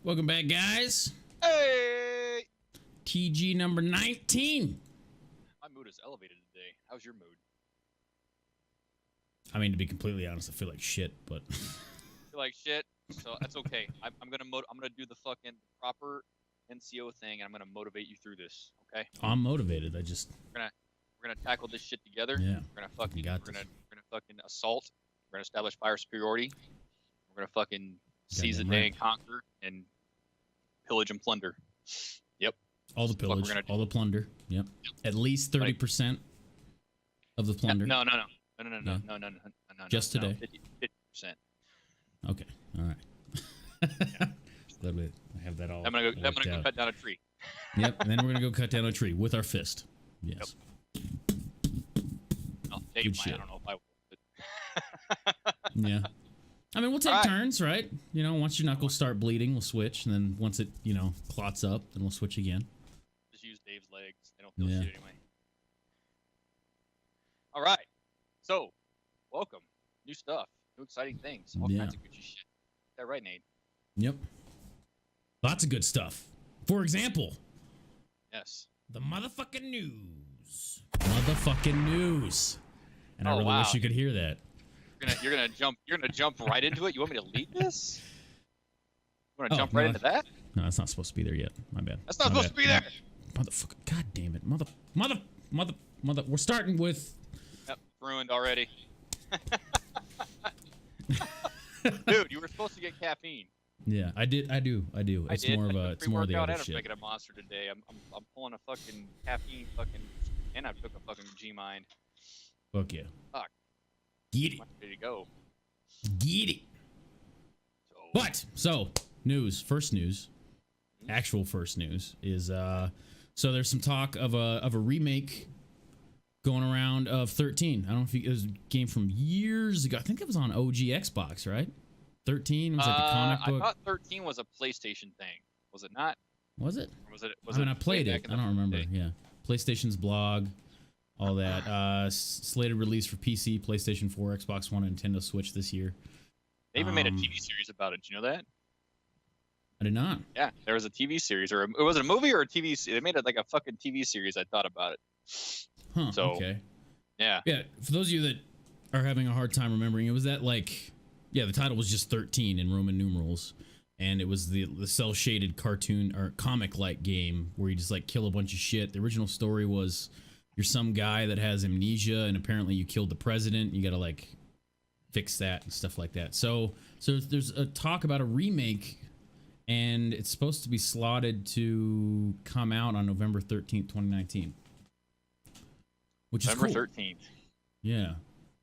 Welcome back, guys. Hey! TG number 19. My mood is elevated today. How's your mood? I mean, to be completely honest, I feel like shit, but You're like shit, so that's okay. I'm gonna do the fucking proper NCO thing, and I'm gonna motivate you through this. Okay? I'm motivated. We're gonna tackle this shit together. Yeah. We're gonna fucking assault. We're gonna establish fire superiority. We're gonna fucking seize the day and conquer and pillage and plunder. Yep. All the pillage, all the plunder. Yep. At least 30% of the plunder. No. Just today. 50%. Okay. All right. Yeah. Glad I have that all. I'm gonna go cut down a tree. Yep. And then we're gonna go cut down a tree with our fist. Yes. Yep. Oh, Dave might. I don't know if I will. But... Yeah. I mean, we'll take turns, right? You know, once your knuckles start bleeding, we'll switch, and then once it, clots up, then we'll switch again. Just use Dave's legs. They don't feel shit anyway. All right. So, welcome. New stuff. New exciting things. All kinds of Gucci shit. Is that right, Nade? Yep. Lots of good stuff. For example. Yes. The motherfucking news. Motherfucking news. And I really wish you could hear that. You're gonna jump right into it. You want me to lead this? You want to jump right into that? No, that's not supposed to be there yet. My bad. That's not supposed to be there. Motherfucker! God damn it! Mother! We're starting with. Yep, ruined already. Dude, you were supposed to get caffeine. Yeah, I did. I do. It's more of a. It's more of the other shit. I'm making a monster today. I'm pulling a fucking caffeine and I took a fucking G-Mind. Fuck yeah. Fuck. Get it. Ready to go. Get it. So news. First news. Actual first news is so there's some talk of a remake going around of 13. I don't know if it was a game from years ago. I think it was on OG Xbox, right? 13 was like the comic book. I thought 13 was a PlayStation thing. Was it not? Was it? Or was it? I played it. I don't remember. Yeah. PlayStation's blog. All that. Slated release for PC, PlayStation 4, Xbox One, and Nintendo Switch this year. They even made a TV series about it. Did you know that? I did not. Yeah, there was a TV series, or was it a movie or a TV series? They made it like a fucking TV series. I thought about it. Huh, so, okay. Yeah. Yeah, for those of you that are having a hard time remembering, it was that the title was just 13 in Roman numerals. And it was the cel-shaded cartoon or comic-like game where you just kill a bunch of shit. The original story was you're some guy that has amnesia and apparently you killed the president. You got to fix that and stuff like that. So there's a talk about a remake and it's supposed to be slotted to come out on November 13th, 2019. Which is cool. November 13th. Yeah.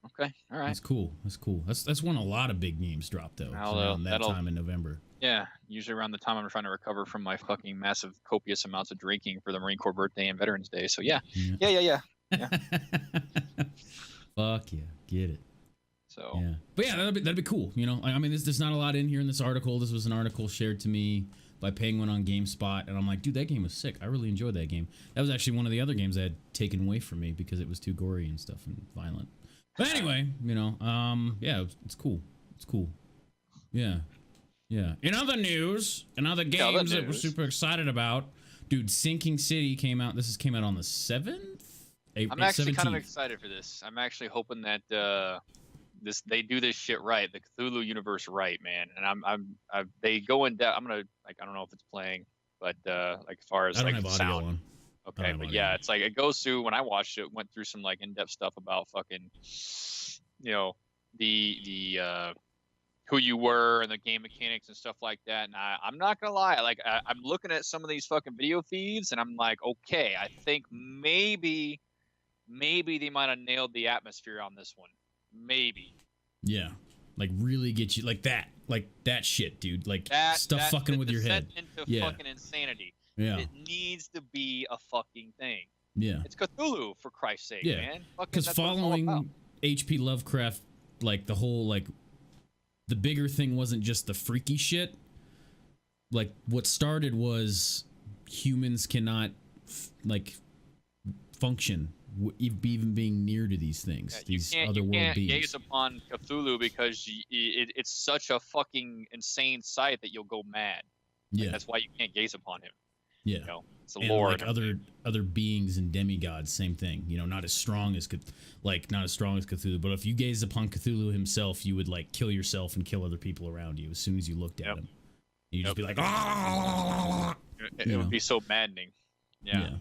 Okay. All right. That's cool. That's when a lot of big games drop though. Around that time in November. Yeah, usually around the time I'm trying to recover from my fucking massive, copious amounts of drinking for the Marine Corps birthday and Veterans Day. So yeah. Fuck yeah, get it. So yeah, but yeah, that'd be cool. I mean, there's not a lot in here in this article. This was an article shared to me by Penguin on GameSpot, and I'm like, dude, that game was sick. I really enjoyed that game. That was actually one of the other games that had taken away from me because it was too gory and stuff and violent. But anyway, yeah, it's cool. It's cool. Yeah. Yeah. In other news, and other games that we're super excited about, dude, Sinking City came out. Came out on the 7th. I'm actually kind of excited for this. I'm actually hoping that they do this shit right, the Cthulhu universe right, man. And they go in depth. I'm gonna I don't know if it's playing, but as far as I don't have sound. audio on. Okay, but yeah, it's it goes through. When I watched it, went through some in-depth stuff about fucking, the who you were and the game mechanics and stuff like that. And I'm not gonna lie, I'm looking at some of these fucking video feeds and I'm like, okay, I think maybe they might have nailed the atmosphere on this one. Maybe. Yeah. Really get you that shit, dude. Stuff fucking with your head. Into fucking insanity. Yeah. It needs to be a fucking thing. Yeah. It's Cthulhu, for Christ's sake, man. Because following H.P. Lovecraft, the whole the bigger thing wasn't just the freaky shit. What started was humans cannot function even being near to these things, these otherworld beings. You can't gaze upon Cthulhu because it's such a fucking insane sight that you'll go mad. Yeah. That's why you can't gaze upon him. Yeah. You know, it's a And lore. like other beings and demigods, same thing. You know, not as strong as Cthulhu, but if you gaze upon Cthulhu himself, you would like kill yourself and kill other people around you as soon as you looked at him. You'd just be like, ah. It would be so maddening. Yeah.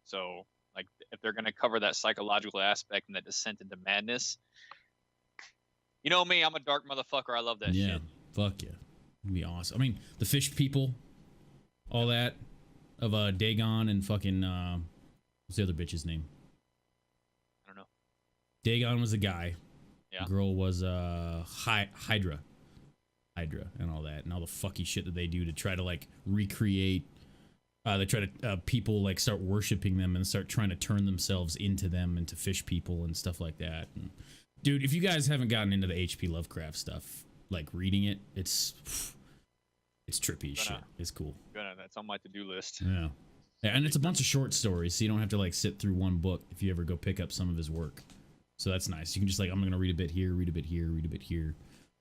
So, like, if they're gonna cover that psychological aspect and that descent into madness, you know me, I'm a dark motherfucker. I love that shit. Fuck yeah. It'd be awesome. I mean, the fish people, all that of Dagon and fucking what's the other bitch's name? I don't know. Dagon was a guy. Yeah. The girl was Hydra and all that, and all the fucky shit that they do to try to like recreate. They try to people like start worshiping them and start trying to turn themselves into them, into fish people and stuff like that. And, dude, if you guys haven't gotten into the H.P. Lovecraft stuff, like reading it, it's trippy as shit. It's cool. That's on my to-do list. Yeah, and it's a bunch of short stories, so you don't have to like sit through one book if you ever go pick up some of his work. So that's nice. You can just like, I'm gonna read a bit here, read a bit here, read a bit here.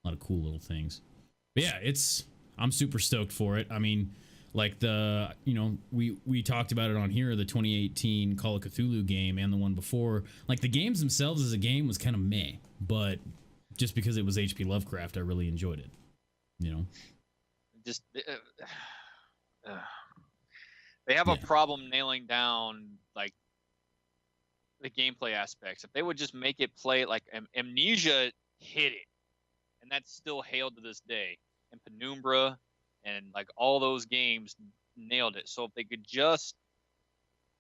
A lot of cool little things. But yeah, I'm super stoked for it. I mean, like we talked about it on here, the 2018 Call of Cthulhu game and the one before. Like the games themselves as a game was kind of meh, but just because it was H.P. Lovecraft, I really enjoyed it. You know, just they have a problem nailing down like the gameplay aspects. If they would just make it play like Amnesia hit it, and that's still hailed to this day, and Penumbra and like all those games nailed it. So if they could just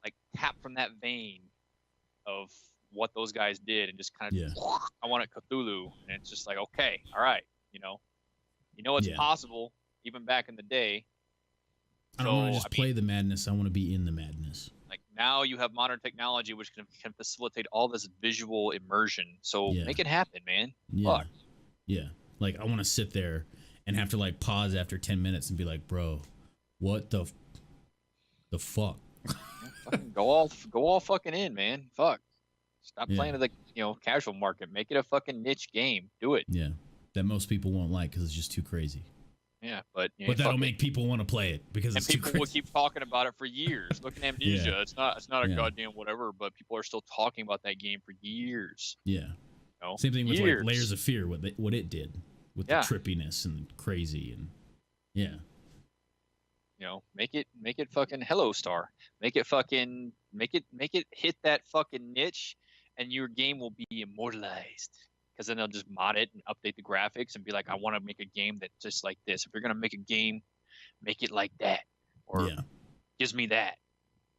like tap from that vein of what those guys did and just kind of I want it Cthulhu, and it's just like, okay, all right, you know it's possible even back in the day. I don't want to just play the madness. I want to be in the madness. Like now you have modern technology which can facilitate all this visual immersion. So make it happen, man. Fuck. Yeah. Like I want to sit there and have to like pause after 10 minutes and be like, bro, what the fuck? Go all fucking in, man. Fuck. Stop playing to the casual market. Make it a fucking niche game. Do it. Yeah. That most people won't like because it's just too crazy. Yeah, but that'll make people want to play it because it's too crazy. And people will keep talking about it for years. Look at Amnesia. It's not a goddamn whatever, but people are still talking about that game for years. Yeah. Same thing with like Layers of Fear, what it did with the trippiness and crazy and make it fucking Hello Star. Make it hit that fucking niche, and your game will be immortalized. Because then they'll just mod it and update the graphics and be like, I want to make a game that's just like this. If you're gonna make a game, make it like that, or gives me that.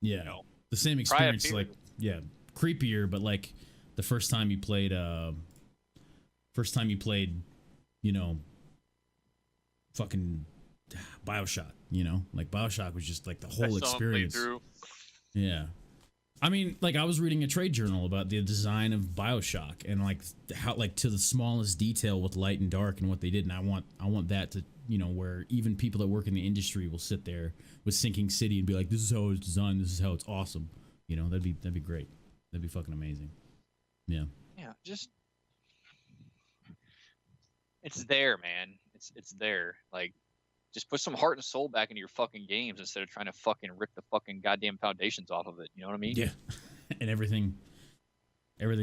Yeah, the same experience, like creepier, but like the first time you played, fucking BioShock. Like BioShock was just like the whole experience. Yeah. I mean, like I was reading a trade journal about the design of BioShock and like how like to the smallest detail with light and dark and what they did. And I want that to, where even people that work in the industry will sit there with Sinking City and be like, this is how it's designed. This is how it's awesome. That'd be great. That'd be fucking amazing. Yeah. Yeah. Just, it's there, man. It's there. Like, just put some heart and soul back into your fucking games instead of trying to fucking rip the fucking goddamn foundations off of it. You know what I mean? Yeah. And everything's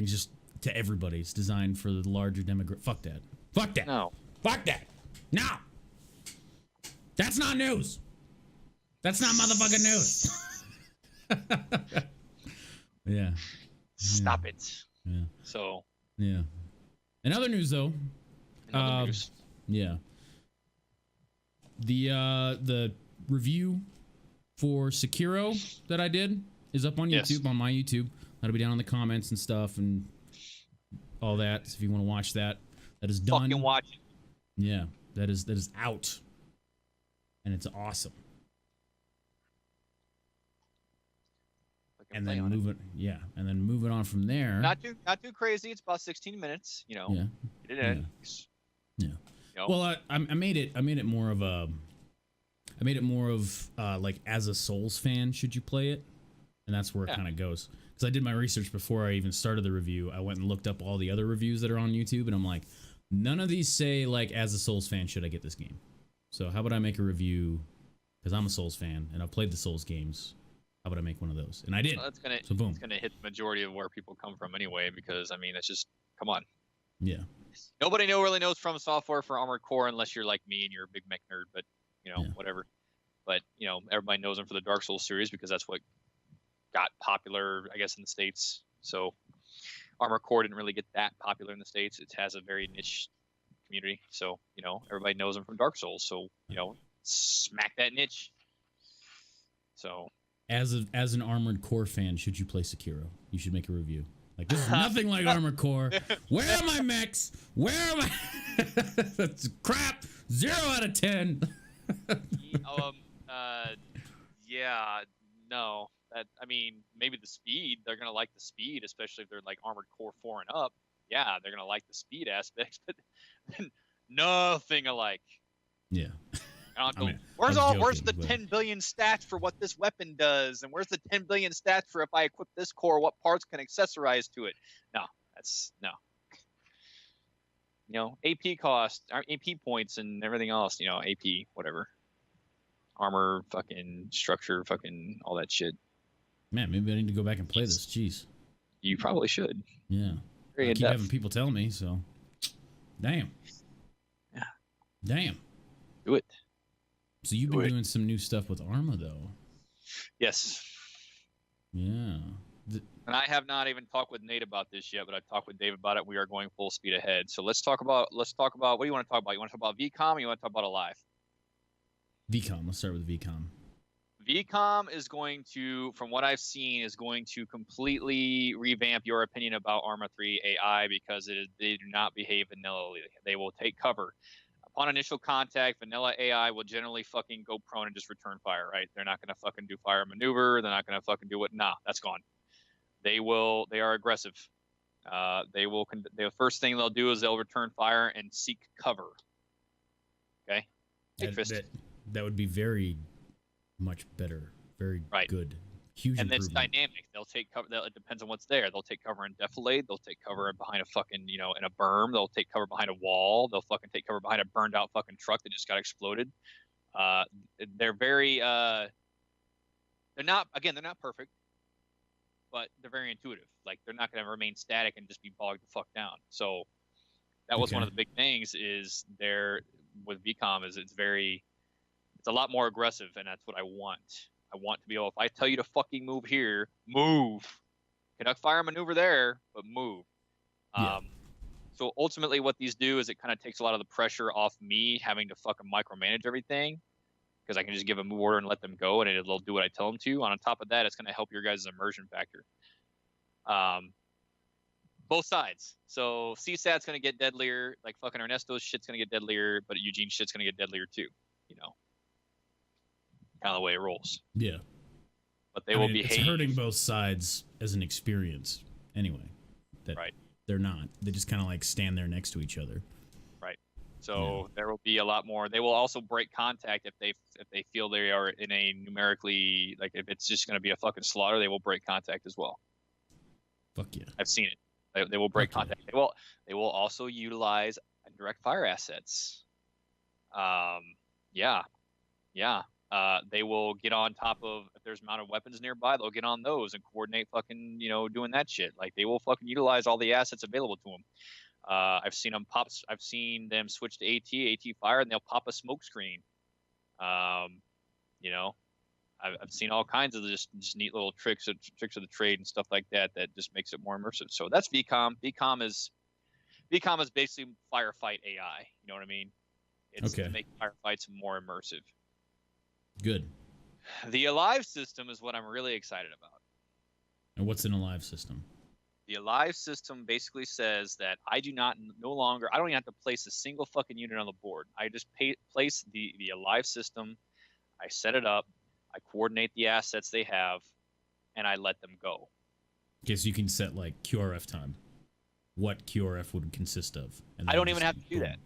just to everybody. It's designed for the larger demographic. Fuck that. Fuck that. No. Fuck that. No. That's not news. That's not motherfucking news. Yeah. Stop it. Yeah. So. Yeah. In other news, though. News. Yeah. The review for Sekiro that I did is up on YouTube, on my YouTube. That'll be down in the comments and stuff and all that. So if you want to watch that, that is done. Fucking watch it. Yeah, that is out, and it's awesome. And then moving on from there. Not too crazy. It's about 16 minutes. Yeah. Get it in. Yeah. Well, I made it more of like as a Souls fan, should you play it? And that's where it kind of goes. Because I did my research before I even started the review. I went and looked up all the other reviews that are on YouTube, and I'm like, none of these say like as a Souls fan should I get this game. So how about I make a review because I'm a Souls fan and I've played the Souls games. How about I make one of those? And I did. Well, So boom. it's gonna hit the majority of where people come from anyway, because I mean, it's just come on. Yeah. Nobody really knows From Software for Armored Core unless you're like me and you're a big mech nerd, but whatever. But everybody knows them for the Dark Souls series because that's what got popular, I guess, in the States. So Armored Core didn't really get that popular in the States. It has a very niche community, so everybody knows them from Dark Souls. So smack that niche. So As an Armored Core fan, should you play Sekiro? You should make a review. Like, this is nothing like Armored Core. Where are my mechs? Where are my... That's crap. 0 out of 10. Yeah, no. I mean, maybe the speed. They're gonna like the speed, especially if they're like Armored Core 4 and up. Yeah, they're gonna like the speed aspects, but nothing alike. Yeah. Where's the 10 billion stats for what this weapon does, and where's the 10 billion stats for if I equip this core, what parts can accessorize to it? No, that's no. AP cost, AP points, and everything else. AP whatever, armor, fucking structure, fucking all that shit. Man, maybe I need to go back and play this. Jeez. You probably should. Yeah. I keep having people tell me, so. Damn. Yeah. Damn. Do it. So you've been doing some new stuff with Arma, though. Yes. Yeah. And I have not even talked with Nate about this yet, but I've talked with Dave about it. We are going full speed ahead. So let's talk about what do you want to talk about? You want to talk about VCOM or you want to talk about Alive? VCOM. Let's start with VCOM. VCOM is going to, from what I've seen, is going to completely revamp your opinion about Arma 3 AI because they do not behave vanilla. They will take cover. Upon initial contact, vanilla AI will generally fucking go prone and just return fire, right? They're not going to fucking do fire maneuver. They're not going to fucking do what? Nah, that's gone. They are aggressive. The first thing they'll do is they'll return fire and seek cover. Okay? That would be very much better. Very good. Huge and improvement. it's dynamic. They'll take cover. It depends on what's there. They'll take cover in defilade. They'll take cover behind a fucking, in a berm. They'll take cover behind a wall. They'll fucking take cover behind a burned out fucking truck that just got exploded. They're very, they're not perfect, but they're very intuitive. Like, they're not going to remain static and just be bogged the fuck down. So that was one of the big things is with VCOM is it's a lot more aggressive, and that's what I want. I want to be able, if I tell you to fucking move here, move. Conduct fire maneuver there, but move. Yeah. So ultimately what these do is it kind of takes a lot of the pressure off me having to fucking micromanage everything because I can just give a move order and let them go, and it'll do what I tell them to. On top of that, it's going to help your guys' immersion factor. Both sides. So CSAT's going to get deadlier. Like fucking Ernesto's shit's going to get deadlier, but Eugene's shit's going to get deadlier too. Kind of the way it rolls. Yeah. But they will behave. It's hurting both sides as an experience anyway. Right. They're not. They just kind of like stand there next to each other. Right. So there will be a lot more. They will also break contact if they feel they are in a numerically, like if it's just going to be a fucking slaughter, they will break contact as well. Fuck yeah. I've seen it. They will break contact. They will also utilize direct fire assets. Yeah. They will get on top of, if there's mounted weapons nearby, they'll get on those and coordinate fucking, doing that shit. Like, they will fucking utilize all the assets available to them. I've seen them switch to AT fire, and they'll pop a smoke screen. I've seen all kinds of just neat little tricks of the trade and stuff like that just makes it more immersive. So that's VCOM. VCOM is basically firefight AI. You know what I mean? It's to make firefights more immersive. Good. The Alive system is what I'm really excited about. And what's an Alive system? The Alive system basically says that I don't even have to place a single fucking unit on the board. I just place the Alive system, I set it up, I coordinate the assets they have, and I let them go. Okay, so you can set like QRF time. What QRF would consist of. And I don't even have to do that.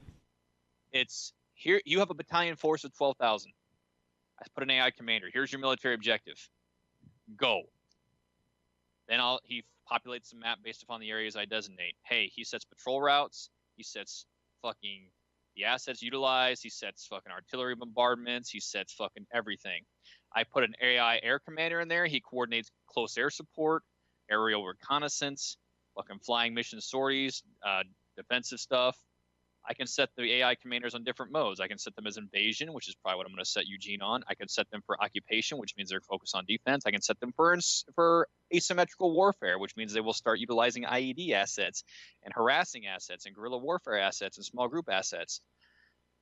It's here, you have a battalion force of 12,000. I put an AI commander. Here's your military objective. Go. Then he populates the map based upon the areas I designate. Hey, he sets patrol routes. He sets fucking the assets utilized. He sets fucking artillery bombardments. He sets fucking everything. I put an AI air commander in there. He coordinates close air support, aerial reconnaissance, fucking flying mission sorties, defensive stuff. I can set the AI commanders on different modes. I can set them as invasion, which is probably what I'm going to set Eugene on. I can set them for occupation, which means they're focused on defense. I can set them for asymmetrical warfare, which means they will start utilizing IED assets and harassing assets and guerrilla warfare assets and small group assets.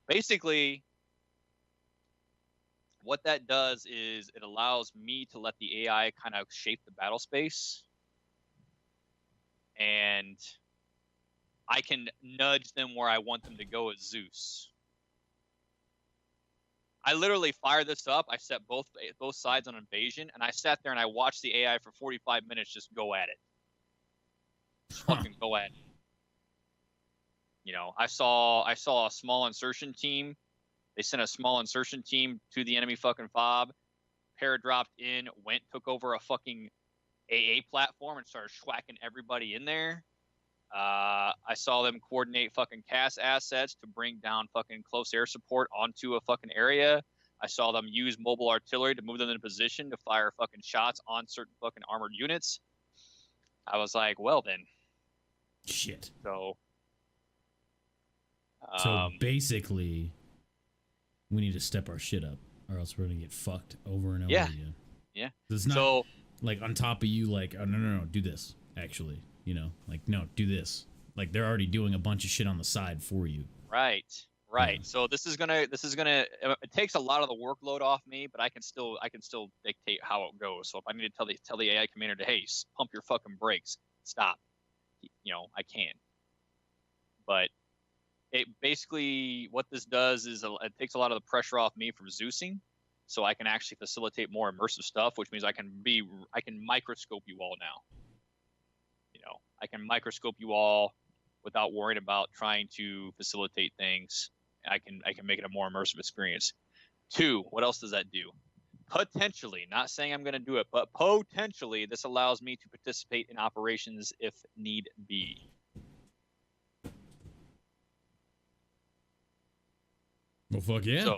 Basically, what that does is it allows me to let the AI kind of shape the battle space, and I can nudge them where I want them to go as Zeus. I literally fired this up. I set both sides on invasion, and I sat there and I watched the AI for 45 minutes just go at it. Just fucking go at it. You know, I saw a small insertion team. They sent a small insertion team to the enemy fucking fob. Paradropped in, took over a fucking AA platform and started schwacking everybody in there. I saw them coordinate fucking CAS assets to bring down fucking close air support onto a fucking area. I saw them use mobile artillery to move them in position to fire fucking shots on certain fucking armored units. I was like, well then. Shit. So basically, we need to step our shit up, or else we're gonna get fucked over and over again. Yeah. It's not like on top of you, like, oh no, do this. Actually, you know, like, no, do this. Like, they're already doing a bunch of shit on the side for you. Right. Yeah. So this is gonna. It takes a lot of the workload off me, but I can still dictate how it goes. So if I need to tell the AI commander to, hey, pump your fucking brakes, stop. You know, I can. But it basically, what this does is it takes a lot of the pressure off me from Zeusing, so I can actually facilitate more immersive stuff, which means I can microscope you all now. You know, I can microscope you all without worrying about trying to facilitate things. I can make it a more immersive experience. 2, what else does that do? Potentially, not saying I'm going to do it, but potentially this allows me to participate in operations if need be. Well, fuck yeah.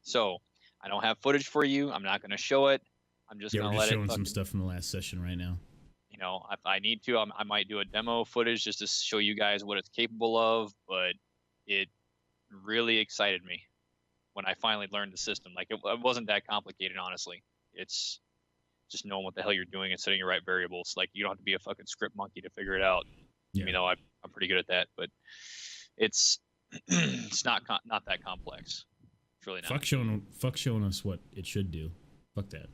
So I don't have footage for you. I'm not going to show it. I'm just going to let it. We're just showing some stuff from the last session right now. You know, if I need to, I might do a demo footage just to show you guys what it's capable of. But it really excited me when I finally learned the system. Like, it wasn't that complicated, honestly. It's just knowing what the hell you're doing and setting your right variables. Like, you don't have to be a fucking script monkey to figure it out. Yeah. You know, I'm pretty good at that, but it's not that complex. It's really not. Fuck showing us what it should do. Fuck that.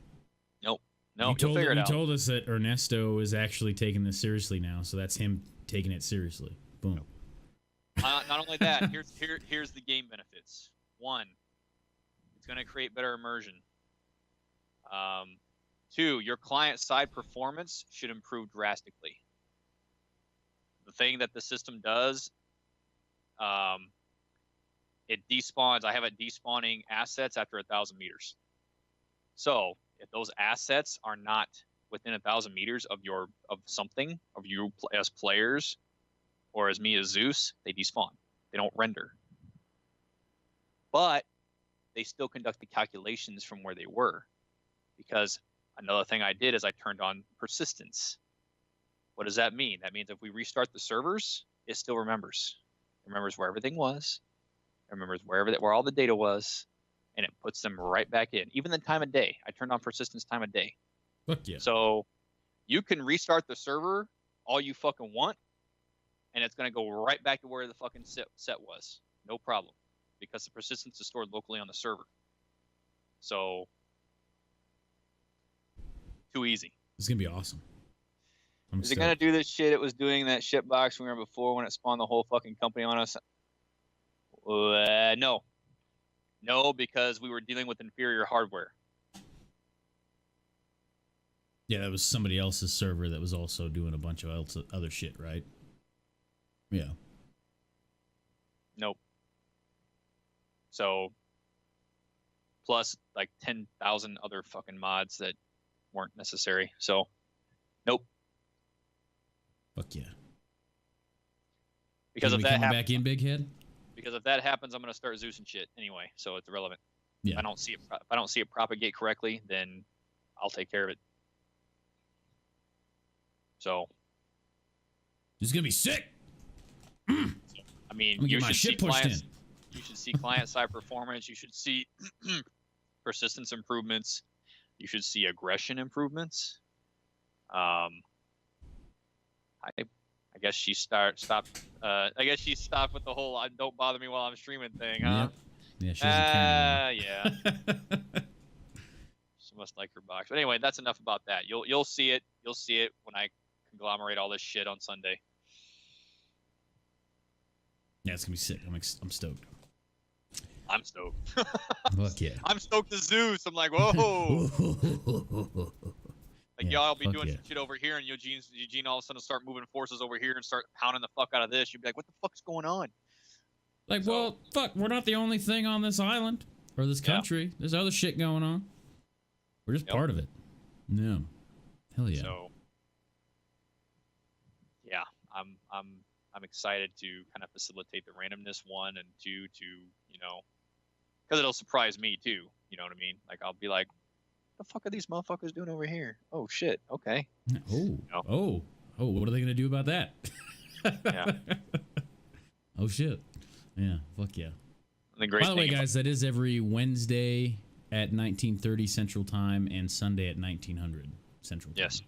Nope. No, you'll figure it out. You told us that Ernesto is actually taking this seriously now, so that's him taking it seriously. Boom. Nope. Not only that, here's the game benefits. 1, it's going to create better immersion. 2, your client side performance should improve drastically. The thing that the system does, it despawns. I have it despawning assets after 1,000 meters. So if those assets are not within 1,000 meters of you as players, or as me as Zeus, they despawn. They don't render. But they still conduct the calculations from where they were. Because another thing I did is I turned on persistence. What does that mean? That means if we restart the servers, it still remembers. It remembers where everything was. It remembers where all the data was. And it puts them right back in. Even the time of day. I turned on persistence time of day. Fuck yeah. So you can restart the server all you fucking want, and it's going to go right back to where the fucking set was. No problem. Because the persistence is stored locally on the server. So, too easy. This is going to be awesome. Is it going to do this shit it was doing that shit box we were before when it spawned the whole fucking company on us? No. No, because we were dealing with inferior hardware. Yeah, that was somebody else's server that was also doing a bunch of other shit, right? Yeah. Nope. So, plus like 10,000 other fucking mods that weren't necessary. So, nope. Fuck yeah. Because of that coming back in, Big Head? Because if that happens, I'm gonna start Zeusing shit anyway, so it's irrelevant. Yeah. If I don't see it propagate correctly, then I'll take care of it. So It's gonna be sick. I mean, I'm gonna you get my should see shit pushed in. you should see client side performance. You should see persistence improvements. You should see aggression improvements. I guess she stopped. I guess she stopped with the whole "don't bother me while I'm streaming" thing, huh? Yep. Yeah, she doesn't care Yeah. She must like her box. But anyway, that's enough about that. You'll see it. You'll see it when I conglomerate all this shit on Sunday. Yeah, it's gonna be sick. I'm stoked. I'm stoked. Fuck yeah. I'm stoked as Zeus. I'm like, whoa. Like Yeah, y'all be fuck doing yeah. some shit over here, and Eugene all of a sudden start moving forces over here and start pounding the fuck out of this. You'd be like, what the fuck's going on? Like, well, fuck, we're not the only thing on this island or this country. There's other shit going on. We're just part of it. No. Hell yeah. So yeah, I'm excited to kind of facilitate the randomness, one, and two, to, you know, because it'll surprise me too. You know what I mean? Like, I'll be like, the fuck are these motherfuckers doing over here? Oh shit. Okay. Oh, what are they gonna do about that? Yeah. Oh shit. Yeah. Fuck yeah. The great By the way, thing guys, that is every Wednesday at 1930 Central Time and Sunday at 1900 Central Time. Yes.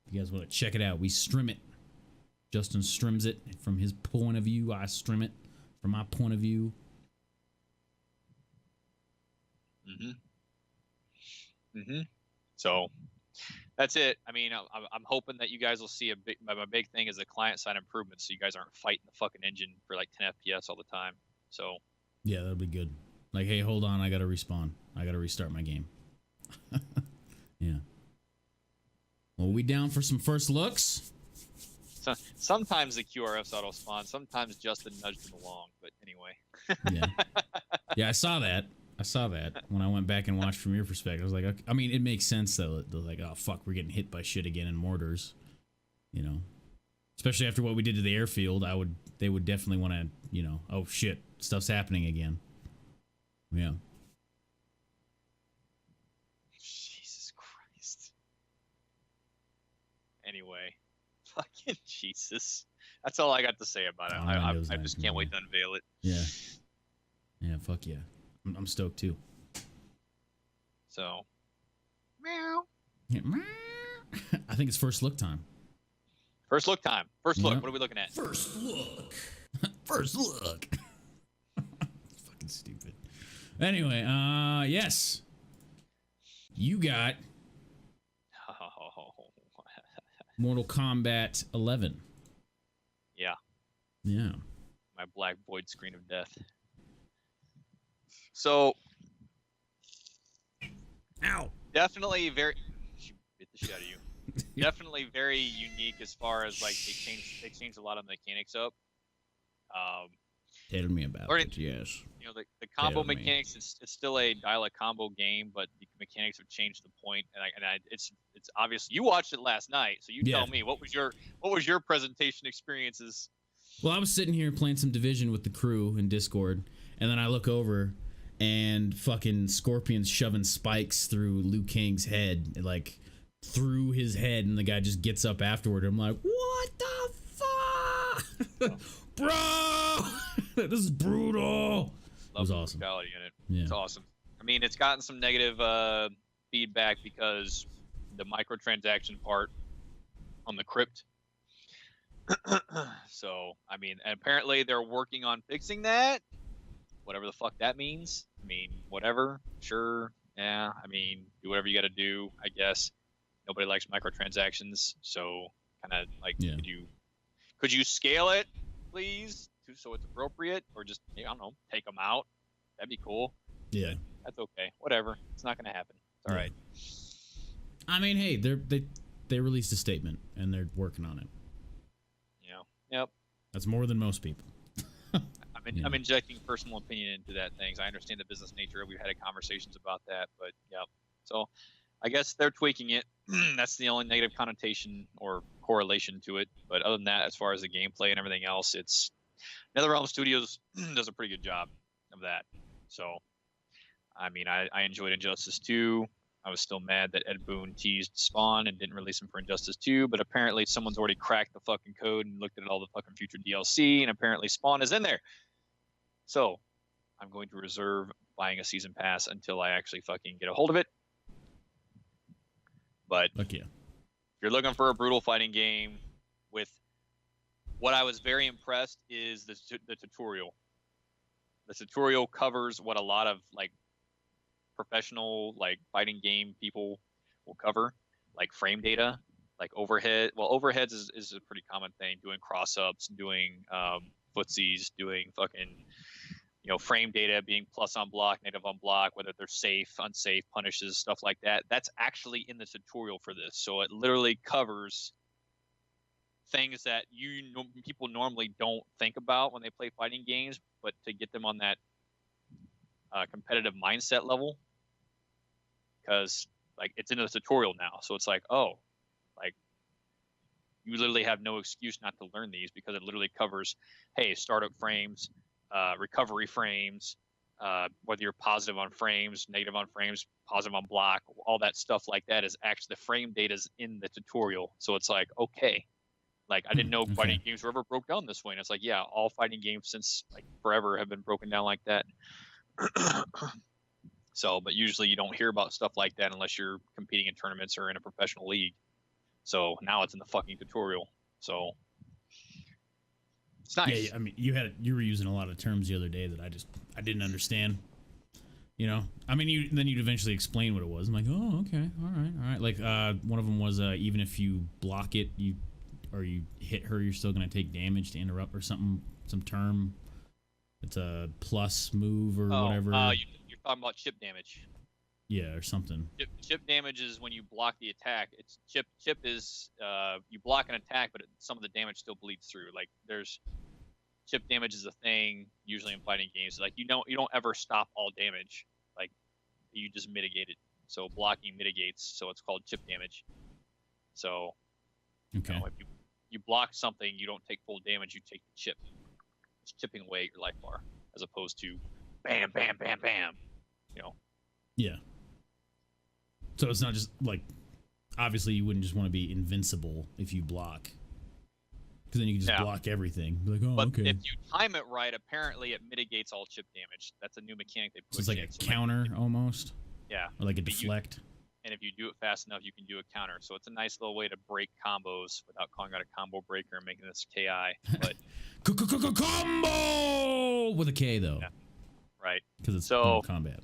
If you guys want to check it out, we stream it. Justin streams it from his point of view. I stream it from my point of view. So that's it. I mean, I'm hoping that you guys will see my big thing is the client side improvements, so you guys aren't fighting the fucking engine for like 10 FPS all the time. So yeah, that'll be good. Like, hey, hold on, I gotta respawn. I gotta restart my game. Yeah. Well, we down for some first looks? So, sometimes the QRFs auto spawn, sometimes Justin nudged them along, but anyway. Yeah, I saw that when I went back and watched from your perspective. I was like, I mean, it makes sense though. They're like, oh fuck, we're getting hit by shit again in mortars, you know. Especially after what we did to the airfield, they would definitely want to, you know, oh shit, stuff's happening again. Yeah. Jesus Christ. Anyway, fucking Jesus. That's all I got to say about it. I just can't wait to unveil it. Yeah. Yeah, fuck yeah. I'm stoked too. So, meow. Yeah, I think it's first look time. First look time. First look. Yep. What are we looking at? First look. First look. Fucking stupid. Anyway, yes. You got Mortal Kombat 11. Yeah. Yeah. My black void screen of death. So, ow. Definitely very. She bit the shit out of you. Definitely very unique as far as like they changed a lot of mechanics up. Tell me about it. Yes. You know, the combo mechanics. It's still a dial a combo game, but the mechanics have changed to the point. And it's obvious. You watched it last night, so you tell me what was your presentation experiences. Well, I was sitting here playing some Division with the crew in Discord, and then I look over, and fucking Scorpion's shoving spikes through Liu Kang's head, like through his head, and the guy just gets up afterward. I'm like, what the fuck, bro? This is brutal. It was awesome. Brutality in it. Yeah. It's awesome. I mean, it's gotten some negative feedback because the microtransaction part on the crypt. So, I mean, and apparently they're working on fixing that. Whatever the fuck that means. I mean, whatever. Sure. Yeah. I mean, do whatever you got to do, I guess. Nobody likes microtransactions. So, kind of like, could you scale it, please, so it's appropriate? Or just, I don't know, take them out? That'd be cool. Yeah. That's okay. Whatever. It's not going to happen. It's all right. I mean, hey, they released a statement, and they're working on it. Yep. That's more than most people. I'm injecting personal opinion into that things. I understand the business nature. We've had conversations about that, but yeah. So I guess they're tweaking it. That's the only negative connotation or correlation to it. But other than that, as far as the gameplay and everything else, it's NetherRealm Studios does a pretty good job of that. So, I mean, I enjoyed Injustice 2. I was still mad that Ed Boon teased Spawn and didn't release him for Injustice 2, but apparently someone's already cracked the fucking code and looked at all the fucking future DLC, and apparently Spawn is in there. So, I'm going to reserve buying a season pass until I actually fucking get a hold of it. But Fuck yeah. if you're looking for a brutal fighting game with what I was very impressed is the tutorial. The tutorial covers what a lot of like professional like fighting game people will cover, like frame data, like overhead. Well, overheads is a pretty common thing. Doing cross ups, doing footsies, doing fucking frame data, being plus on block, negative on block, whether they're safe, unsafe, punishes, stuff like that. That's actually in the tutorial for this. So it literally covers things that people normally don't think about when they play fighting games, but to get them on that competitive mindset level, because like it's in the tutorial now. So it's like, oh, like you literally have no excuse not to learn these because it literally covers, hey, startup frames, recovery frames, whether you're positive on frames, negative on frames, positive on block, all that stuff like that is actually the frame data is in the tutorial. So it's like, okay, like I didn't know fighting games were ever broke down this way. And it's like, yeah, all fighting games since like forever have been broken down like that. So, but usually you don't hear about stuff like that unless you're competing in tournaments or in a professional league. So now it's in the fucking tutorial. So it's nice. Yeah, I mean, you were using a lot of terms the other day that I didn't understand. I mean, then you'd eventually explain what it was. I'm like, oh, okay, all right. Like one of them was even if you block it, you hit her, you're still gonna take damage to interrupt or something. Some term. It's a plus move or whatever. You're talking about chip damage. Yeah, or something. Chip damage is when you block the attack. It's chip. Chip is you block an attack, but some of the damage still bleeds through. Like there's chip damage is a thing usually in fighting games. Like you don't ever stop all damage. Like you just mitigate it. So blocking mitigates. So it's called chip damage. So okay. If you block something, you don't take full damage. You take the chip. It's chipping away at your life bar, as opposed to bam, bam, bam, bam. Yeah. So it's not just like, obviously you wouldn't just want to be invincible if you block, because then you can just block everything. Be like, oh, but okay. If you time it right, apparently it mitigates all chip damage. That's a new mechanic they put. So it's like a counter almost. Yeah. Or like a deflect. And if you do it fast enough, you can do a counter. So it's a nice little way to break combos without calling out a combo breaker and making this KI. But combo with a K though. Yeah. Right. Because it's combat.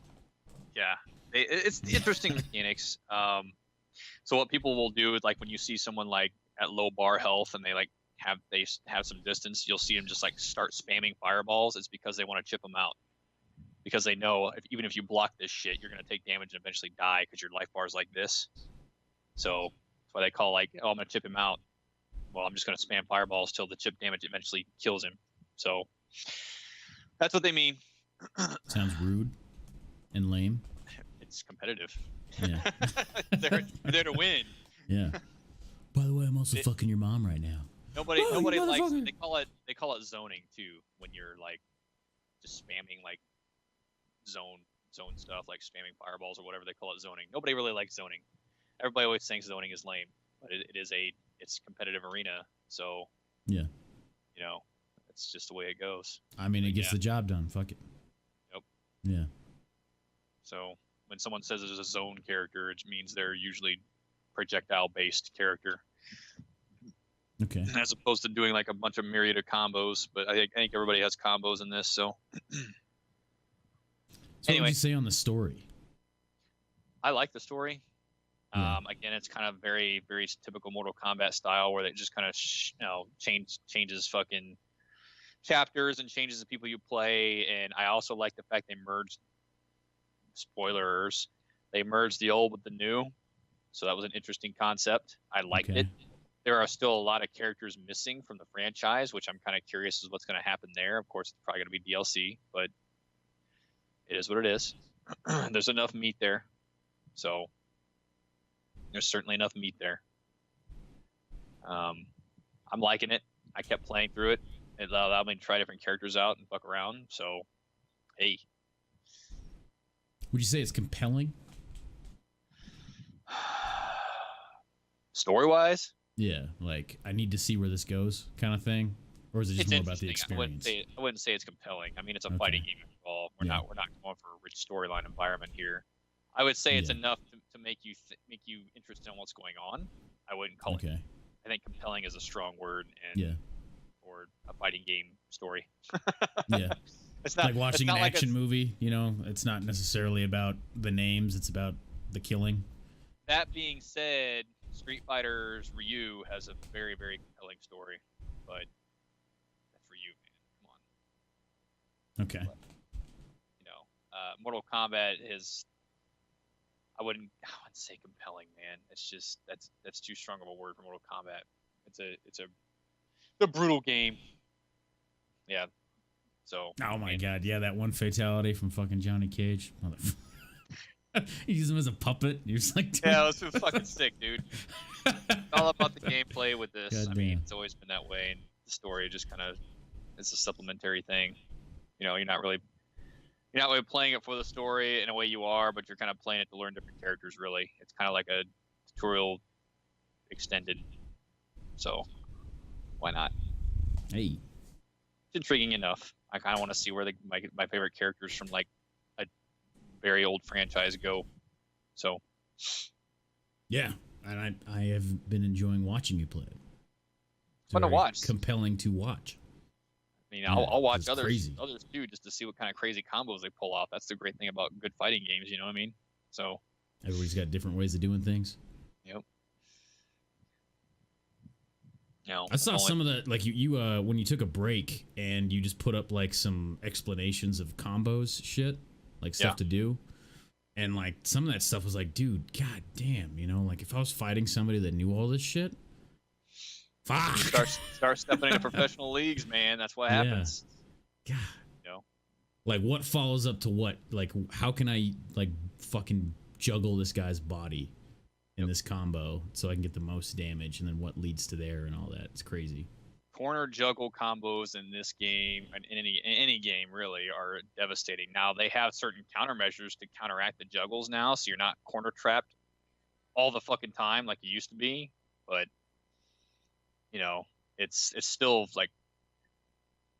Yeah. It's interesting mechanics. So what people will do is like when you see someone like at low bar health and they have some distance, you'll see them just like start spamming fireballs. It's because they want to chip them out. Because they know even if you block this shit, you're going to take damage and eventually die because your life bar is like this. So that's why they call like, oh, I'm going to chip him out. Well, I'm just going to spam fireballs till the chip damage eventually kills him. So that's what they mean. Sounds rude and lame. It's competitive. Yeah. They're there to win. Yeah. By the way, I'm also fucking your mom right now. Nobody likes it. They call it zoning too when you're like just spamming like zone stuff like spamming fireballs or whatever they call it zoning. Nobody really likes zoning. Everybody always thinks zoning is lame, but it's competitive arena. So yeah, it's just the way it goes. I mean, it gets the job done. Fuck it. Yep. Yeah. So when someone says there's a zone character, it means they're usually projectile based character. Okay. As opposed to doing like a bunch of myriad of combos, but I think everybody has combos in this. So. So anyway, what did you say on the story? I like the story. Yeah. Again, it's kind of very, very typical Mortal Kombat style, where they just kind of changes fucking chapters and changes the people you play. And I also like the fact they merged. Spoilers: they merged the old with the new, so that was an interesting concept. I liked it. There are still a lot of characters missing from the franchise, which I'm kind of curious as what's going to happen there. Of course, it's probably going to be DLC, but it is what it is. There's enough meat there. So there's certainly enough meat there. I'm liking it. I kept playing through it. It allowed me to try different characters out and fuck around. So, hey. Would you say it's compelling? Story-wise? Yeah, like I need to see where this goes, kind of thing, or is it just It's more about the interesting. experience? I wouldn't say it's compelling. I mean, it's a fighting game after all. We're not going for a rich storyline environment here. I would say it's enough to make you interested in what's going on. I wouldn't call it. I think compelling is a strong word, and or a fighting game story. Yeah, it's not like watching an like action movie. You know, it's not necessarily about the names; it's about the killing. That being said, Street Fighter's Ryu has a very, very compelling story, but that's Ryu, man. Come on. Okay. But, you know, Mortal Kombat is. I wouldn't say compelling, man. It's just that's too strong of a word for Mortal Kombat. It's a brutal game. Yeah. So. Oh my god, yeah, that one fatality from fucking Johnny Cage. You use him as a puppet. You're just like, yeah, it was fucking sick, dude. It's all about the gameplay with this. God I mean, damn. it's always been that way, and the story just kind of it's a supplementary thing. You know, you're not really playing it for the story in a way you are, but you're kind of playing it to learn different characters. Really, it's kind of like a tutorial extended. So, why not? Hey, it's intriguing enough. I kind of want to see where my favorite characters from like a very old franchise go. So, yeah, and I have been enjoying watching you play it. It's fun to watch. Compelling to watch. I mean, I'll watch others crazy. too, just to see what kind of crazy combos they pull off. That's the great thing about good fighting games, you know what I mean? So everybody's got different ways of doing things. Yep. You know, I saw some of the like you when you took a break and you just put up like some explanations of combos shit, like stuff to do. And like some of that stuff was like, dude, god damn, you know, like if I was fighting somebody that knew all this shit, fuck. Start stepping into professional leagues, man. That's what happens. God. You know? Like what follows up to what? Like how can I like fucking juggle this guy's body in this combo so I can get the most damage, and then what leads to there and all that? It's crazy. Corner juggle combos in this game, and in any game really, are devastating. Now they have certain countermeasures to counteract the juggles now, so you're not corner trapped all the fucking time like you used to be. But you know, it's still like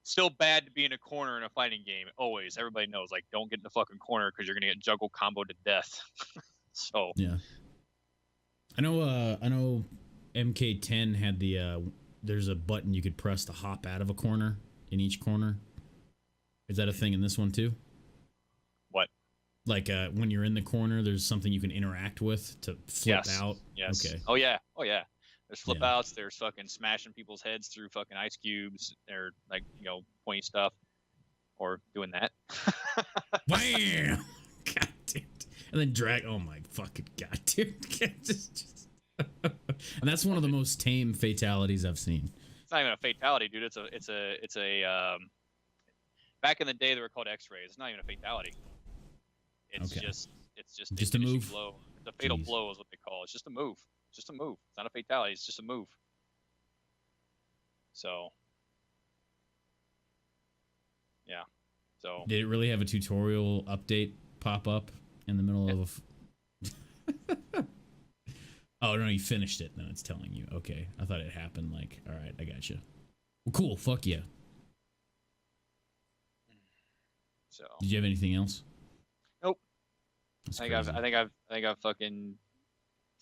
still bad to be in a corner in a fighting game. Always, everybody knows like don't get in the fucking corner because you're gonna get juggle combo to death. So yeah, I know. MK10 had the there's a button you could press to hop out of a corner in each corner. Is that a thing in this one too? What? Like when you're in the corner, there's something you can interact with to flip out. Yes. Okay. Oh yeah. There's flip outs. There's fucking smashing people's heads through fucking ice cubes. They're like, you know, pointy stuff or doing that. Bam! God damn it. And then drag. Oh my fucking god, dude. And that's one of the most tame fatalities I've seen. It's not even a fatality, dude. It's a back in the day they were called X-rays. It's not even a fatality. It's just a move. Blow. It's a fatal blow is what they call it. It's just a move. It's just a move. It's not a fatality. It's just a move. So yeah. So did it really have a tutorial update pop up in the middle of a Oh no, you finished it. No, it's telling you. Okay, I thought it happened. Like, all right, I got you. Well, cool. Fuck yeah. So. Did you have anything else? Nope. That's I think I've fucking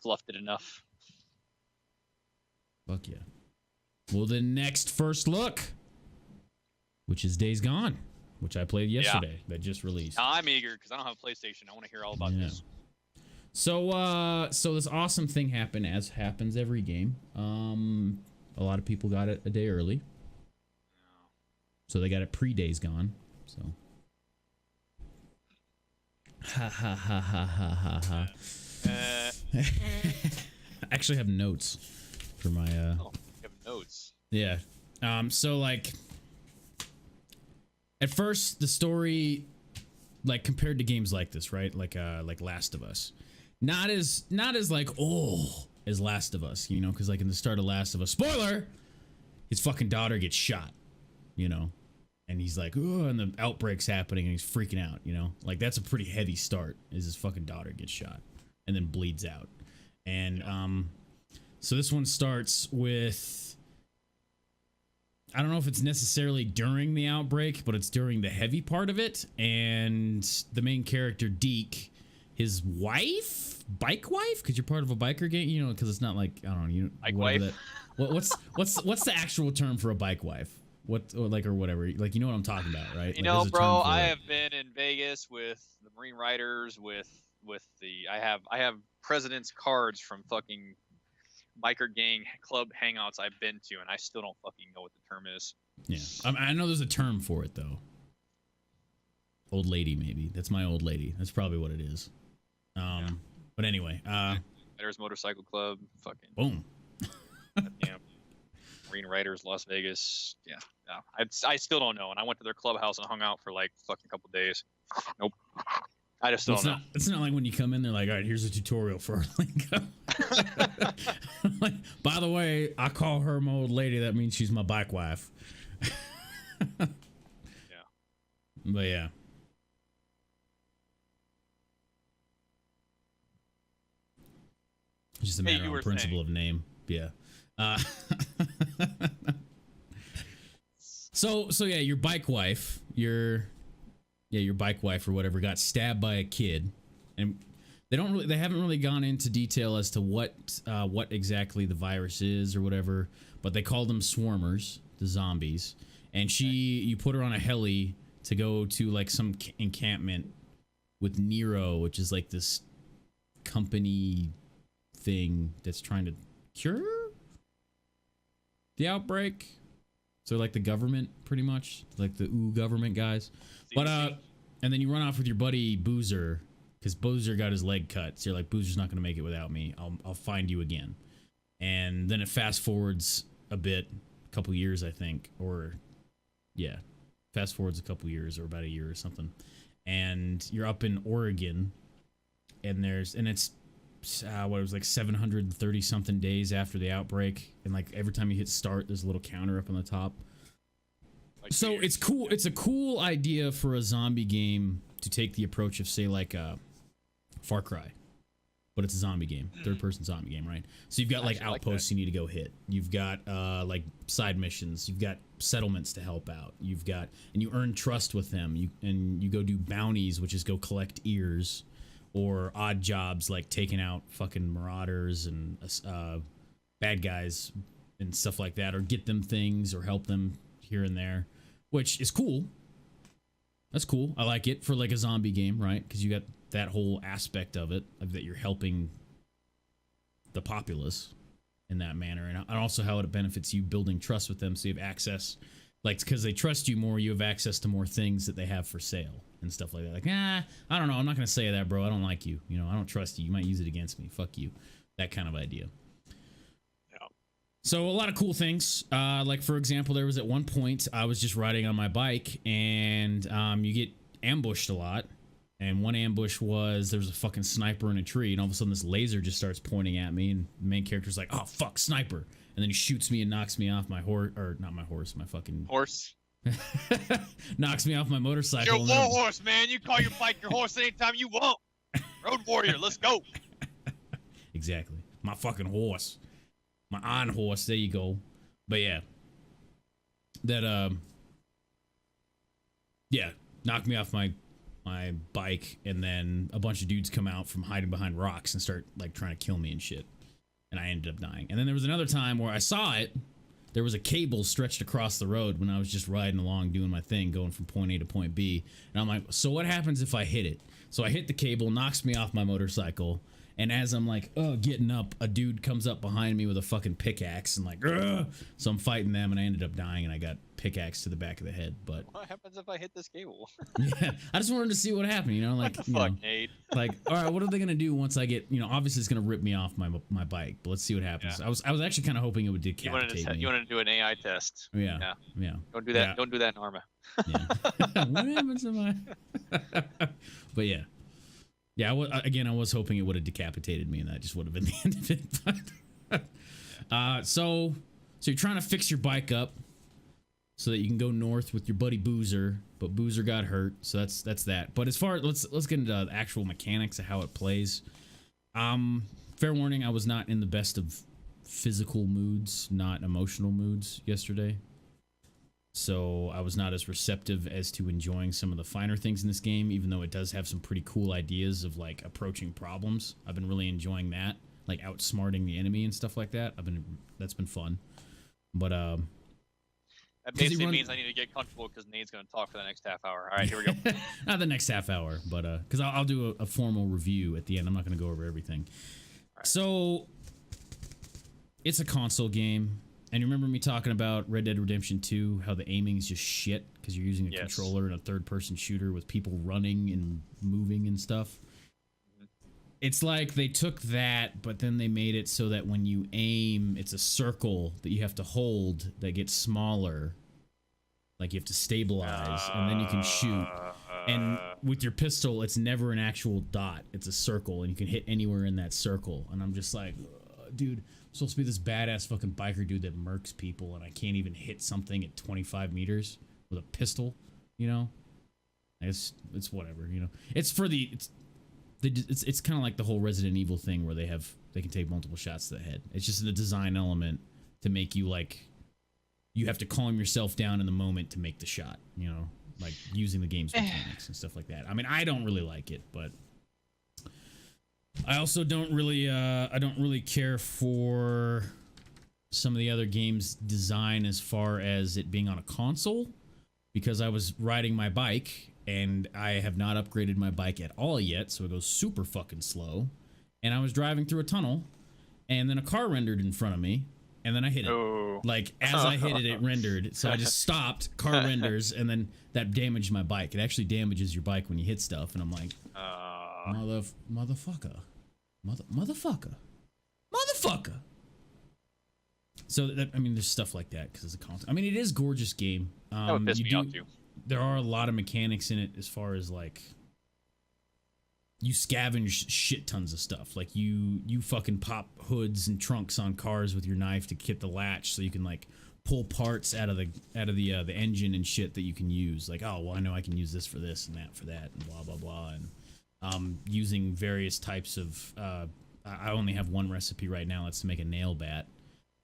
fluffed it enough. Fuck yeah. Well, the next first look, which is Days Gone, which I played yesterday. That just released. Now, I'm eager because I don't have a PlayStation. I want to hear all about this. So this awesome thing happened, as happens every game. A lot of people got it a day early. So they got it pre-Days Gone. So. Ha ha ha ha ha ha ha. I actually have notes for my you have notes. Yeah. So like at first the story, like compared to games like this, right? Like Last of Us. Not as like as Last of Us, you know, because like in the start of Last of Us, spoiler, his fucking daughter gets shot you know, and he's like, oh, and the outbreak's happening and he's freaking out, you know, like that's a pretty heavy start. Is his fucking daughter gets shot and then bleeds out, and so this one starts with, I don't know if it's necessarily during the outbreak, but it's during the heavy part of it, and the main character Deke, his wife, bike wife, because you're part of a biker gang, you know, because it's not like, I don't know, you Bike wife. What's the actual term for a bike wife? What, or like, or whatever, like, you know what I'm talking about, right? You like, know, there's a term bro, for I it. have been in Vegas with the Marine Riders, with the I have president's cards from fucking biker gang club hangouts I've been to, and I still don't fucking know what the term is. Yeah, I know there's a term for it though. Old lady, maybe. That's my old lady. That's probably what it is. But anyway, Riders Motorcycle Club, fucking boom. yeah. Marine Riders, Las Vegas. Yeah. I still don't know, and I went to their clubhouse and hung out for like fucking a couple days. Nope. I just don't know. It's not like when you come in, they're like, all right, here's a tutorial for our lingo. Like, by the way, I call her my old lady. That means she's my bike wife. Yeah. But yeah. It's just a matter of principle of name. Yeah. So yeah, your bike wife, your bike wife or whatever got stabbed by a kid, and they haven't really gone into detail as to what exactly the virus is or whatever, but they call them swarmers, the zombies. And you put her on a heli to go to like some encampment with Nero, which is like this company thing that's trying to cure the outbreak. So like the government, pretty much, like the government guys. But and then you run off with your buddy Boozer, because Boozer got his leg cut. So you're like, Boozer's not gonna make it without me. I'll find you again. And then it fast forwards a bit, a couple years, I think, or yeah, fast forwards a couple years or about a year or something. And you're up in Oregon, and it's what it was like 730 something days after the outbreak, and like every time you hit start, there's a little counter up on the top. Like, so it's cool. It's a cool idea for a zombie game to take the approach of, say, like Far Cry, but it's a zombie game, third-person zombie game, right? So you've got like outposts you need to go hit. You've got like side missions. You've got settlements to help out. You've got, and you earn trust with them. You go do bounties, which is go collect ears, or odd jobs like taking out fucking marauders and bad guys and stuff like that, or get them things or help them here and there, which is cool. That's cool. I like it for like a zombie game, right? Because you got that whole aspect of it, of that you're helping the populace in that manner, and also how it benefits you building trust with them, so you have access, like, because they trust you more, you have access to more things that they have for sale and stuff like that. Like, I don't know, I'm not gonna say that, bro. I don't like you. You know, I don't trust you. You might use it against me. Fuck you. That kind of idea. Yeah. So a lot of cool things. Like, for example, there was at one point I was just riding on my bike, and you get ambushed a lot. And one ambush was there was a fucking sniper in a tree, and all of a sudden this laser just starts pointing at me, and the main character's like, "Oh fuck, sniper!" And then he shoots me and knocks me off my horse, or not my horse, my fucking horse. Knocks me off my motorcycle. You're a war horse, man. You call your bike your horse anytime you want. Road warrior, let's go. Exactly. My fucking horse. My on horse. There you go. But yeah. That, yeah, knocked me off my bike, and then a bunch of dudes come out from hiding behind rocks and start, like, trying to kill me and shit. And I ended up dying. And then there was another time where I saw it. There was a cable stretched across the road when I was just riding along doing my thing, going from point A to point B. And I'm like, so what happens if I hit it? So I hit the cable, knocks me off my motorcycle, and as I'm like, getting up, a dude comes up behind me with a fucking pickaxe and like, so I'm fighting them, and I ended up dying, and I got pickaxe to the back of the head. But what happens if I hit this cable? Yeah, I just wanted to see what happened, you know, like, what the fuck, Nade? Like, all right, what are they gonna do once I get, you know, obviously it's gonna rip me off my bike, but let's see what happens. Yeah. I was actually kind of hoping it would decapitate me. You wanted to do an AI test? Yeah. Don't do that. Yeah. Don't do that in Arma. Yeah. What happens if I? But yeah. Yeah, I was hoping it would have decapitated me, and that just would have been the end of it. But, so you're trying to fix your bike up, so that you can go north with your buddy Boozer, but Boozer got hurt, so that's that. But as far let's get into the actual mechanics of how it plays. Fair warning, I was not in the best of physical moods, not emotional moods yesterday. So I was not as receptive as to enjoying some of the finer things in this game, even though it does have some pretty cool ideas of like approaching problems. I've been really enjoying that, like outsmarting the enemy and stuff like that. That's been fun. But that basically means I need to get comfortable because Nade's going to talk for the next half hour. All right, here we go. Not the next half hour, but because I'll do a formal review at the end. I'm not going to go over everything. Right. So it's a console game. And you remember me talking about Red Dead Redemption 2, how the aiming is just shit because you're using a controller in a third-person shooter with people running and moving and stuff. Mm-hmm. It's like they took that, but then they made it so that when you aim, it's a circle that you have to hold that gets smaller. Like you have to stabilize, and then you can shoot. And with your pistol, it's never an actual dot. It's a circle, and you can hit anywhere in that circle. And I'm just like, dude... I'm supposed to be this badass fucking biker dude that murks people, and I can't even hit something at 25 meters with a pistol, you know? It's whatever, you know? It's for it's kind of like the whole Resident Evil thing where they can take multiple shots to the head. It's just the design element to make you like you have to calm yourself down in the moment to make the shot, you know? Like using the game's mechanics and stuff like that. I mean, I don't really like it, but I also don't really care for some of the other games' design as far as it being on a console, because I was riding my bike and I have not upgraded my bike at all yet, so it goes super fucking slow. And I was driving through a tunnel, and then a car rendered in front of me, and then I hit it. Oh. Like as I hit it, it rendered. So I just stopped. Car renders, and then that damaged my bike. It actually damages your bike when you hit stuff, and I'm like. Motherfucker. So that, I mean, there's stuff like that because it's a console. I mean, it is a gorgeous game. That would piss me off too. There are a lot of mechanics in it as far as like you scavenge shit tons of stuff. Like you fucking pop hoods and trunks on cars with your knife to get the latch so you can like pull parts out of the engine and shit that you can use. Like, oh well, I know I can use this for this and that for that and blah blah blah. And using various types of I only have one recipe right now. That's to make a nail bat.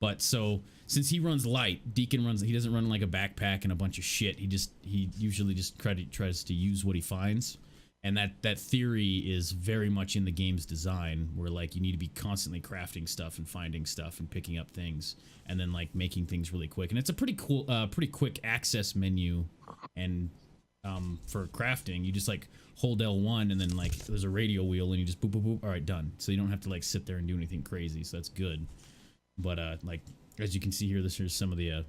But so since he runs light, Deacon he doesn't run like a backpack and a bunch of shit. He usually just tries to use what he finds. And that theory is very much in the game's design, where like you need to be constantly crafting stuff and finding stuff and picking up things and then like making things really quick. And it's a pretty cool pretty quick access menu. And for crafting, you just like hold L1 and then like there's a radio wheel and you just boop boop boop, all right, done. So you don't have to like sit there and do anything crazy, so that's good. But like as you can see here, this is some of the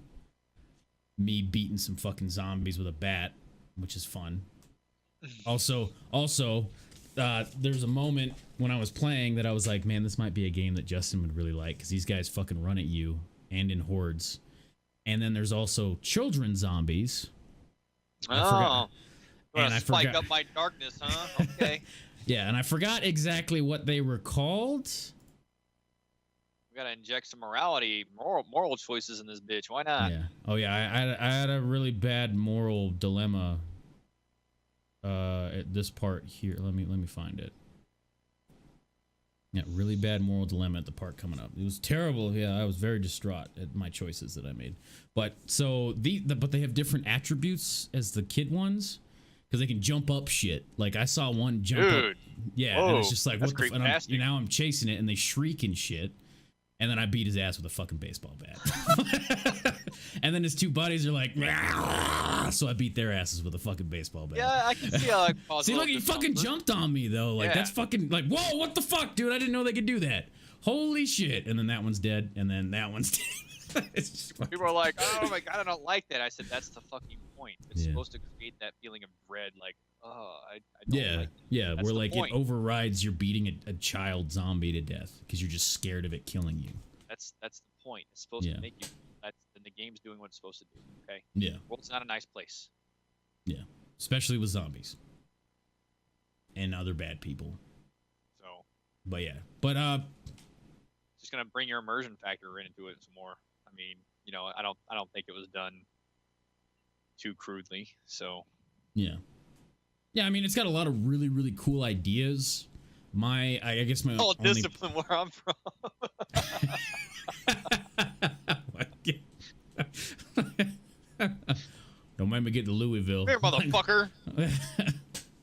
me beating some fucking zombies with a bat, which is fun. Also there's a moment when I was playing that I was like, man, this might be a game that Justin would really like, because these guys fucking run at you and in hordes. And then there's also children zombies. I spike up my darkness, huh? Okay. Yeah, and I forgot exactly what they were called. We gotta inject some moral choices in this bitch. Why not? Yeah. Oh yeah, I had a really bad moral dilemma at this part here. Let me find it. Yeah, really bad moral dilemma at the part coming up. It was terrible. Yeah, I was very distraught at my choices that I made. But so but they have different attributes as the kid ones, because they can jump up shit. Like I saw one jump up. Yeah, whoa, and it's just like what the fuck. Now I'm chasing it and they shriek and shit. And then I beat his ass with a fucking baseball bat. And then his two buddies are like, "Rah!" So I beat their asses with a fucking baseball bat. Yeah, I can see how it caused. See, look, he fucking jumped on me though. Like that's fucking like, whoa, what the fuck, dude? I didn't know they could do that. Holy shit! And then that one's dead, and then that one's dead. It's just people are like, oh my god, I don't like that. I said that's the fucking point. It's supposed to create that feeling of dread, like, oh, I don't like it. Yeah, where like it overrides you're beating a child zombie to death because you're just scared of it killing you. That's the point. It's supposed to make you. The game's doing what it's supposed to do. Okay. Yeah. The world's not a nice place. Yeah, especially with zombies and other bad people. So. But yeah, but just gonna bring your immersion factor into it some more. I mean, you know, I don't think it was done too crudely. So Yeah. Yeah, I mean, it's got a lot of really, really cool ideas. I guess my all only... discipline where I'm from. Don't mind me getting to Louisville. Here, motherfucker.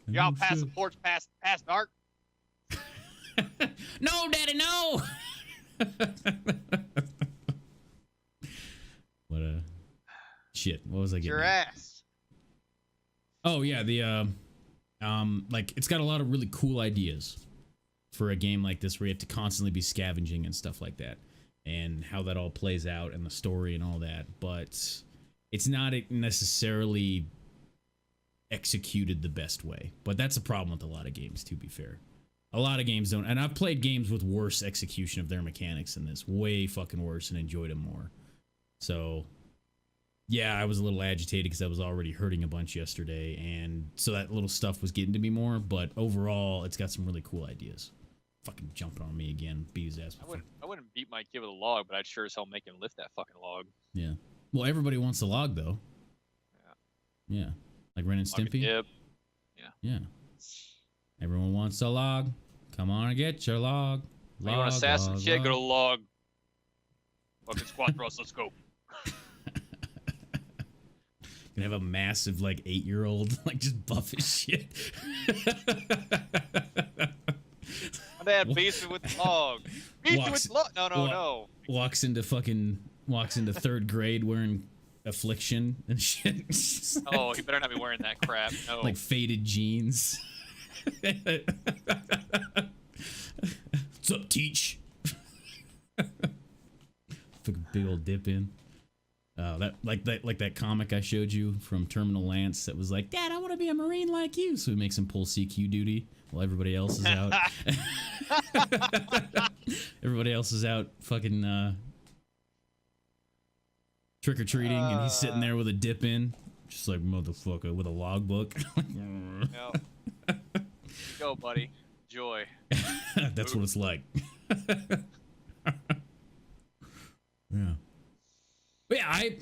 Y'all pass the porch past dark. No, Daddy, no. What shit? What was I getting? Your at? ass. Oh yeah, the like it's got a lot of really cool ideas for a game like this where you have to constantly be scavenging and stuff like that, and how that all plays out and the story and all that. But it's not necessarily executed the best way. But that's a problem with a lot of games, to be fair. A lot of games don't, and I've played games with worse execution of their mechanics than this, way fucking worse, and enjoyed them more. So, yeah, I was a little agitated because I was already hurting a bunch yesterday, and so that little stuff was getting to me more, but overall, it's got some really cool ideas. Fucking jumping on me again, beat his ass. I wouldn't beat my kid with a log, but I'd sure as hell make him lift that fucking log. Yeah. Well, everybody wants a log, though. Yeah. Yeah. Like Ren and Stimpy? Yeah. Yeah. Everyone wants a log. Come on and get your log. You want to sass some shit? Go to log. Fucking squat thrust. Let's go. Gonna have a massive, like, 8-year-old, like, just buff as shit. My dad beats me with the log. Beats me with the log. No. Walks into third grade wearing Affliction and shit. Oh, he better not be wearing that crap. No. Like faded jeans. What's up, Teach? Fucking big old dip in. That comic I showed you from Terminal Lance that was like, Dad, I want to be a Marine like you. So he makes him pull CQ duty while everybody else is out. Everybody else is out fucking trick-or-treating, and he's sitting there with a dip in, just like, motherfucker, with a logbook. Go, buddy. Joy. That's what it's like. Yeah. But yeah, I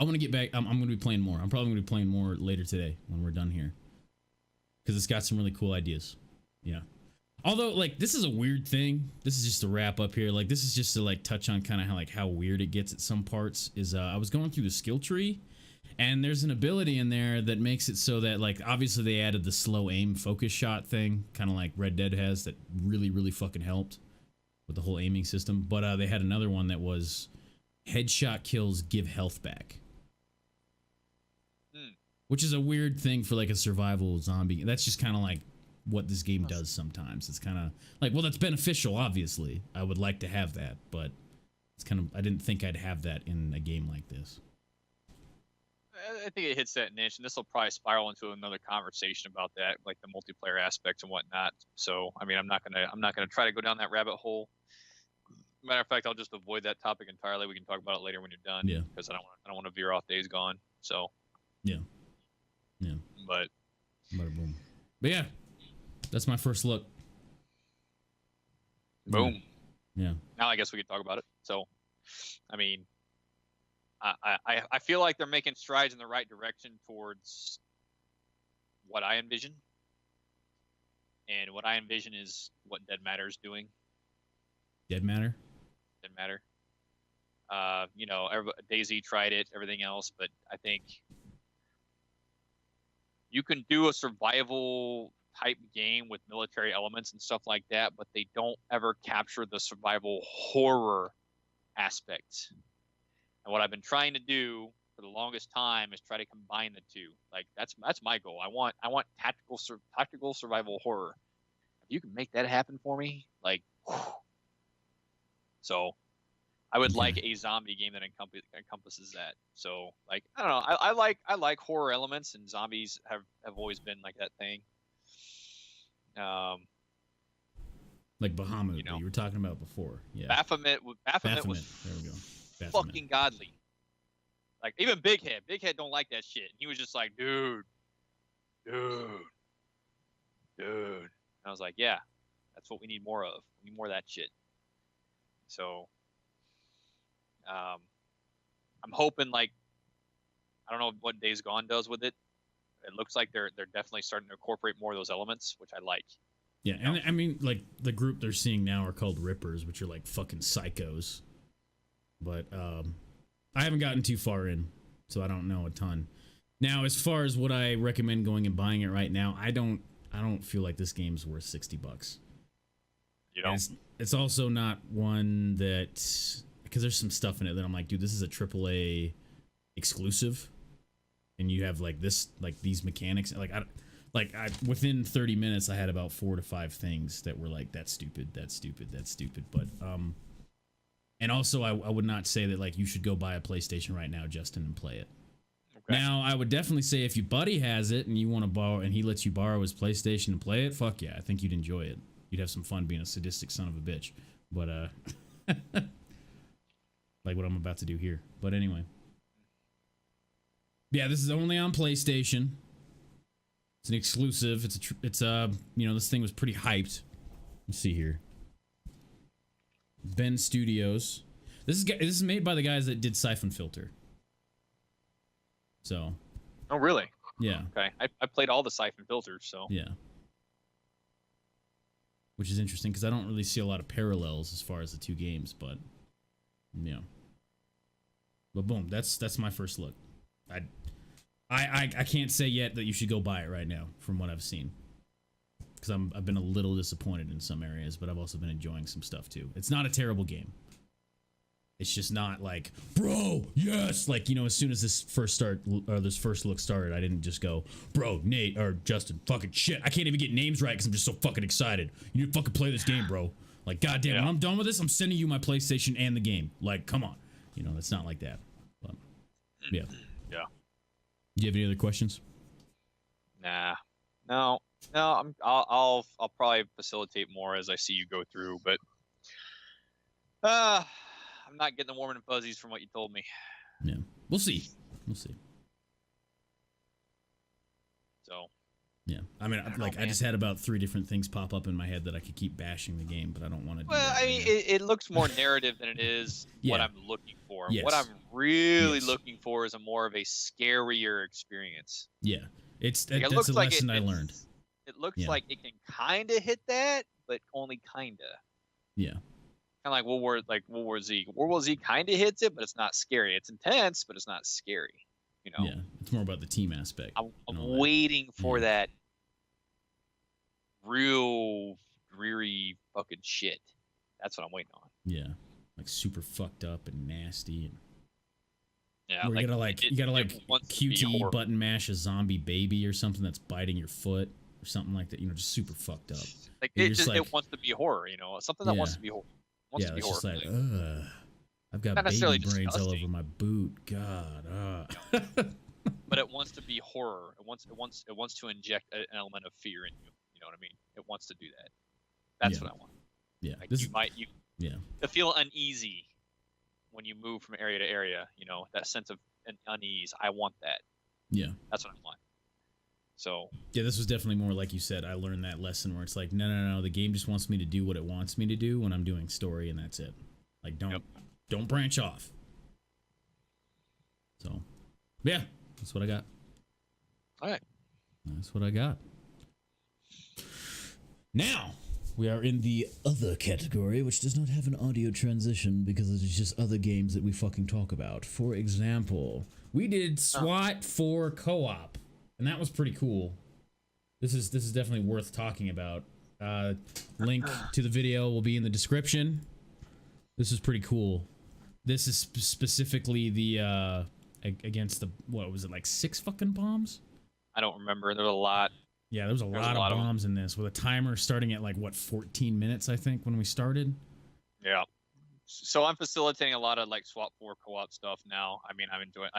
want to get back. I'm going to be playing more. I'm probably going to be playing more later today when we're done here, because it's got some really cool ideas. Yeah. Although, like, this is a weird thing. This is just to wrap up here. Like, this is just to, like, touch on kind of how weird it gets at some parts. Is I was going through the skill tree, and there's an ability in there that makes it so that, like, obviously they added the slow aim focus shot thing, kind of like Red Dead has, that really, really fucking helped with the whole aiming system. But they had another one that was headshot kills give health back. Which is a weird thing for, like, a survival zombie. That's just kind of like what this game does sometimes. It's kind of like, well, that's beneficial, obviously. I would like to have that, but it's kind of, I didn't think I'd have that in a game like this. I think it hits that niche, and this will probably spiral into another conversation about that, like the multiplayer aspects and whatnot. So, I mean, I'm not gonna try to go down that rabbit hole. Matter of fact, I'll just avoid that topic entirely. We can talk about it later when you're done. Yeah. Because I don't want to veer off Days Gone. So. Yeah. Yeah. But. Bada boom. But yeah, that's my first look. Boom. Yeah. Now I guess we could talk about it. So, I mean, I feel like they're making strides in the right direction towards what I envision. And what I envision is what Dead Matter is doing. Dead Matter? Dead Matter. You know, DayZ tried it, everything else, but I think you can do a survival type game with military elements and stuff like that, but they don't ever capture the survival horror aspect. And what I've been trying to do for the longest time is try to combine the two. Like that's my goal. I want tactical survival horror. If you can make that happen for me, like, whew. So I would like a zombie game that encompasses that. So, like, I don't know. I like horror elements, and zombies have always been like that thing. Like Bahamut, you know, that you were talking about before. Yeah. Baphomet was there we go. Baphomet. fucking godly. Like, even Big Head don't like that shit. And he was just like, dude. And I was like, yeah, that's what we need more of. We need more of that shit. So, I'm hoping like I don't know what Days Gone does with it. It looks like they're definitely starting to incorporate more of those elements, which I like. Yeah, and I mean, like, the group they're seeing now are called Rippers, which are like fucking psychos. But I haven't gotten too far in, so I don't know a ton. Now, as far as what I recommend going and buying it right now, I don't feel like this game's worth $60. You know, it's also not one that, because there's some stuff in it that I'm like, dude, this is a AAA exclusive, and you have like this, like these mechanics, like I within 30 minutes I had about 4 to 5 things that were like, that's stupid, that's stupid, that's stupid. But and also I would not say that like you should go buy a PlayStation right now, Justin, and play it. Okay. Now I would definitely say if your buddy has it and you want to borrow, and he lets you borrow his PlayStation and play it, fuck yeah, I think you'd enjoy it. You'd have some fun being a sadistic son of a bitch. But like what I'm about to do here. But anyway. Yeah, this is only on PlayStation. It's an exclusive. It's you know, this thing was pretty hyped. Let's see here. Ben Studios. This is made by the guys that did Siphon Filter. So. Oh, really? Yeah. Okay. I played all the Siphon Filters, so. Yeah. Which is interesting because I don't really see a lot of parallels as far as the two games, but yeah. But boom, that's my first look. I can't say yet that you should go buy it right now from what I've seen, because I've been a little disappointed in some areas, but I've also been enjoying some stuff too. It's not a terrible game. It's just not like, bro, yes, like, you know, as soon as this first look started, I didn't just go, bro, Nate or Justin, fucking shit, I can't even get names right because I'm just so fucking excited. You need to fucking play this game, bro. Like, goddamn, when I'm done with this, I'm sending you my PlayStation and the game. Like, come on, you know, it's not like that. But yeah. Yeah. Do you have any other questions? Nah, no. I'll probably facilitate more as I see you go through, but I'm not getting the warm and fuzzies from what you told me. Yeah, we'll see. We'll see. So. Yeah, I mean, I just had about 3 different things pop up in my head that I could keep bashing the game, but I don't want to. Well, I mean, it looks more narrative than it is what I'm looking for. Yes. What I'm really looking for is a more of a scarier experience. Yeah, that's a lesson I learned. It looks like it can kind of hit that, but only kind of. Yeah. Kind of like World War Z. World War Z kind of hits it, but it's not scary. It's intense, but it's not scary. You know? Yeah, it's more about the team aspect. I'm waiting for that real dreary fucking shit. That's what I'm waiting on. Yeah, like super fucked up and nasty. And yeah, you gotta QT button mash a zombie baby or something that's biting your foot or something like that. You know, just super fucked up. Like it wants to be horror. You know, something that wants to be horror. It's just like, I've got baby brains all over my boot. God. But it wants to be horror. It wants to inject an element of fear in you. You know what I mean? It wants to do that. That's what I want. Yeah. Like to feel uneasy when you move from area to area. You know, that sense of unease. I want that. Yeah. That's what I want. So. Yeah, this was definitely more like you said. I learned that lesson where it's like, no. The game just wants me to do what it wants me to do when I'm doing story, and that's it. Like, don't branch off. So, yeah, that's what I got. All right. That's what I got. Now, we are in the other category, which does not have an audio transition because it is just other games that we fucking talk about. For example, we did SWAT 4 co-op, and that was pretty cool. This is definitely worth talking about. Link to the video will be in the description. This is pretty cool. This is specifically the against the, what was it, like 6 fucking bombs? I don't remember. There was a lot. Yeah, there was a lot of bombs in this, with a timer starting at like 14 minutes, I think, when we started. Yeah. So I'm facilitating a lot of like SWAT 4 co-op stuff now. I mean, I'm enjoying.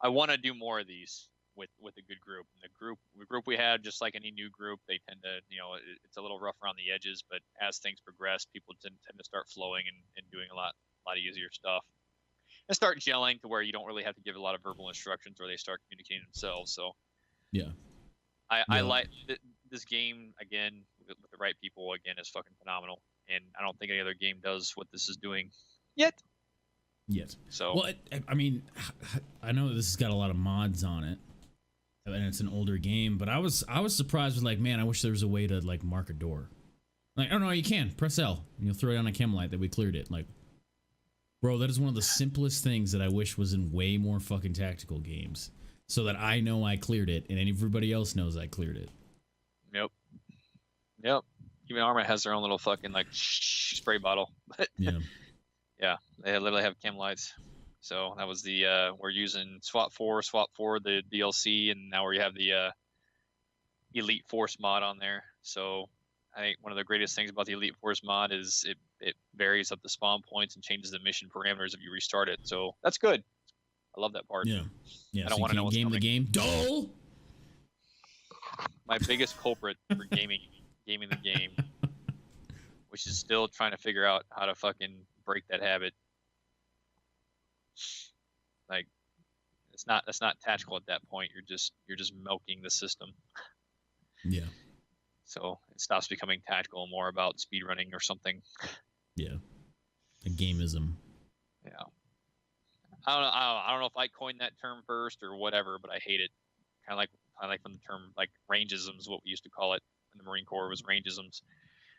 I want to do more of these with a good group. And the group we had, just like any new group, they tend to, you know, it's a little rough around the edges, but as things progress, people tend to start flowing and doing a lot easier stuff, and start gelling to where you don't really have to give a lot of verbal instructions, or they start communicating themselves. So yeah. I like this game, again, with the right people, again, is fucking phenomenal. And I don't think any other game does what this is doing yet. Yes. So Well, I mean, I know this has got a lot of mods on it, and it's an older game, but I was surprised with like, man, I wish there was a way to like mark a door. Like, oh no, you can press L and you'll throw it on a chem light that we cleared it. Like, bro, that is one of the simplest things that I wish was in way more fucking tactical games, so that I know I cleared it and everybody else knows I cleared it. Yep. Even Arma has their own little fucking like spray bottle. Yeah. Yeah, they literally have chem lights. So that was the we're using SWAT 4, the DLC, and now we have the Elite Force mod on there. So I think one of the greatest things about the Elite Force mod is it varies up the spawn points and changes the mission parameters if you restart it. So that's good. I love that part. Yeah. Yeah. I don't so want to know what's game coming. the game. Dull. My biggest culprit for gaming the game, which is still trying to figure out how to fucking break that habit. Like, that's not tactical at that point. You're just milking the system. Yeah. So it stops becoming tactical and more about speed running or something. Yeah. A gameism. Yeah. I don't know if I coined that term first or whatever, but I hate it. Kind of like when the term like rangeism is what we used to call it in the Marine Corps, was rangeisms.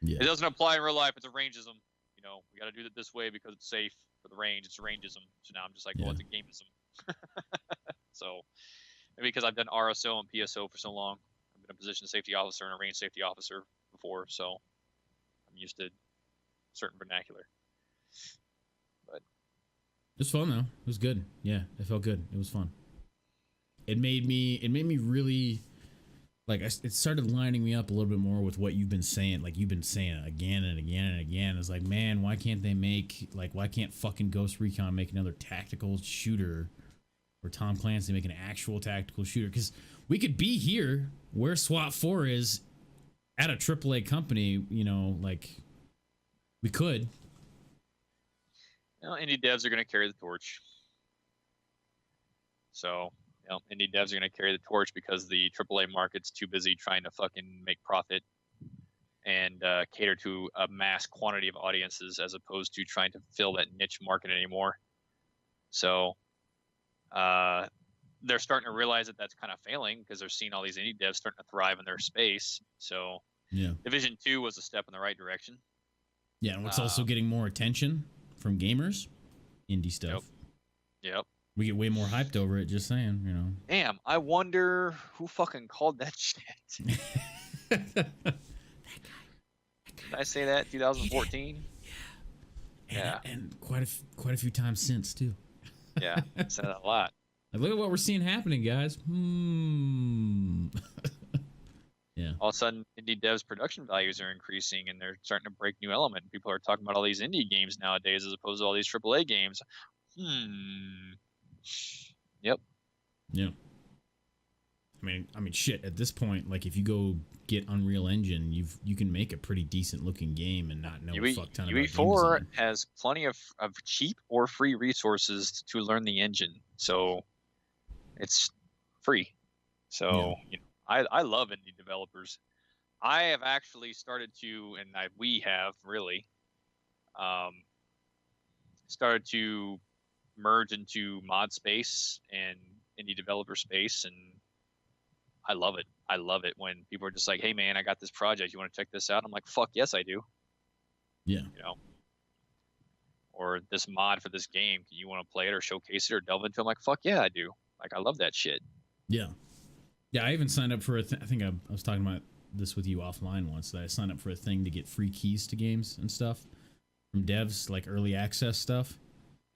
Yeah. It doesn't apply in real life. It's a rangeism. You know, we got to do it this way because it's safe for the range. It's a rangeism. So now I'm just like, well, it's a gameism. So maybe because I've done RSO and PSO for so long, I've been a position safety officer and a range safety officer before, so I'm used to certain vernacular. But it was fun though. It was good. Yeah, it felt good. It was fun. It made me really like, it started lining me up a little bit more with what you've been saying. Like, you've been saying again and again and again. It's like, man, why can't fucking Ghost Recon make another tactical shooter, or Tom Clancy make an actual tactical shooter? Because we could be here where SWAT 4 is at a AAA company, you know, like, we could. You know, indie devs are going to carry the torch. So, you know, indie devs are going to carry the torch because the AAA market's too busy trying to fucking make profit and cater to a mass quantity of audiences as opposed to trying to fill that niche market anymore. So they're starting to realize that that's kind of failing because they're seeing all these indie devs starting to thrive in their space. So yeah, Division 2 was a step in the right direction. Yeah, and what's also getting more attention from gamers? Indie stuff. Yep. We get way more hyped over it, just saying, you know. Damn, I wonder who fucking called that shit. That guy. Did I say that? 2014? Yeah. And quite a few times since, too. Yeah, I said that a lot. Like, look at what we're seeing happening, guys. Yeah. All of a sudden, indie devs' production values are increasing, and they're starting to break new element. People are talking about all these indie games nowadays as opposed to all these AAA games. Yep. Yeah. I mean, shit. At this point, like, if you go get Unreal Engine, you can make a pretty decent looking game and not know a fuck ton about game UE4 design. has plenty of cheap or free resources to learn the engine, so it's free. So you know, I love indie developers. I have actually started to, and we have really started to merge into mod space and indie developer space, and I love it. I love it when people are just like, "Hey, man, I got this project. You want to check this out?" I'm like, "Fuck yes, I do." Yeah. You know, or this mod for this game. Do you want to play it or showcase it or delve into it? I'm like, "Fuck yeah, I do." Like, I love that shit. Yeah. Yeah, I even signed up for I think I was talking about this with you offline once, that I signed up for a thing to get free keys to games and stuff from devs, like early access stuff.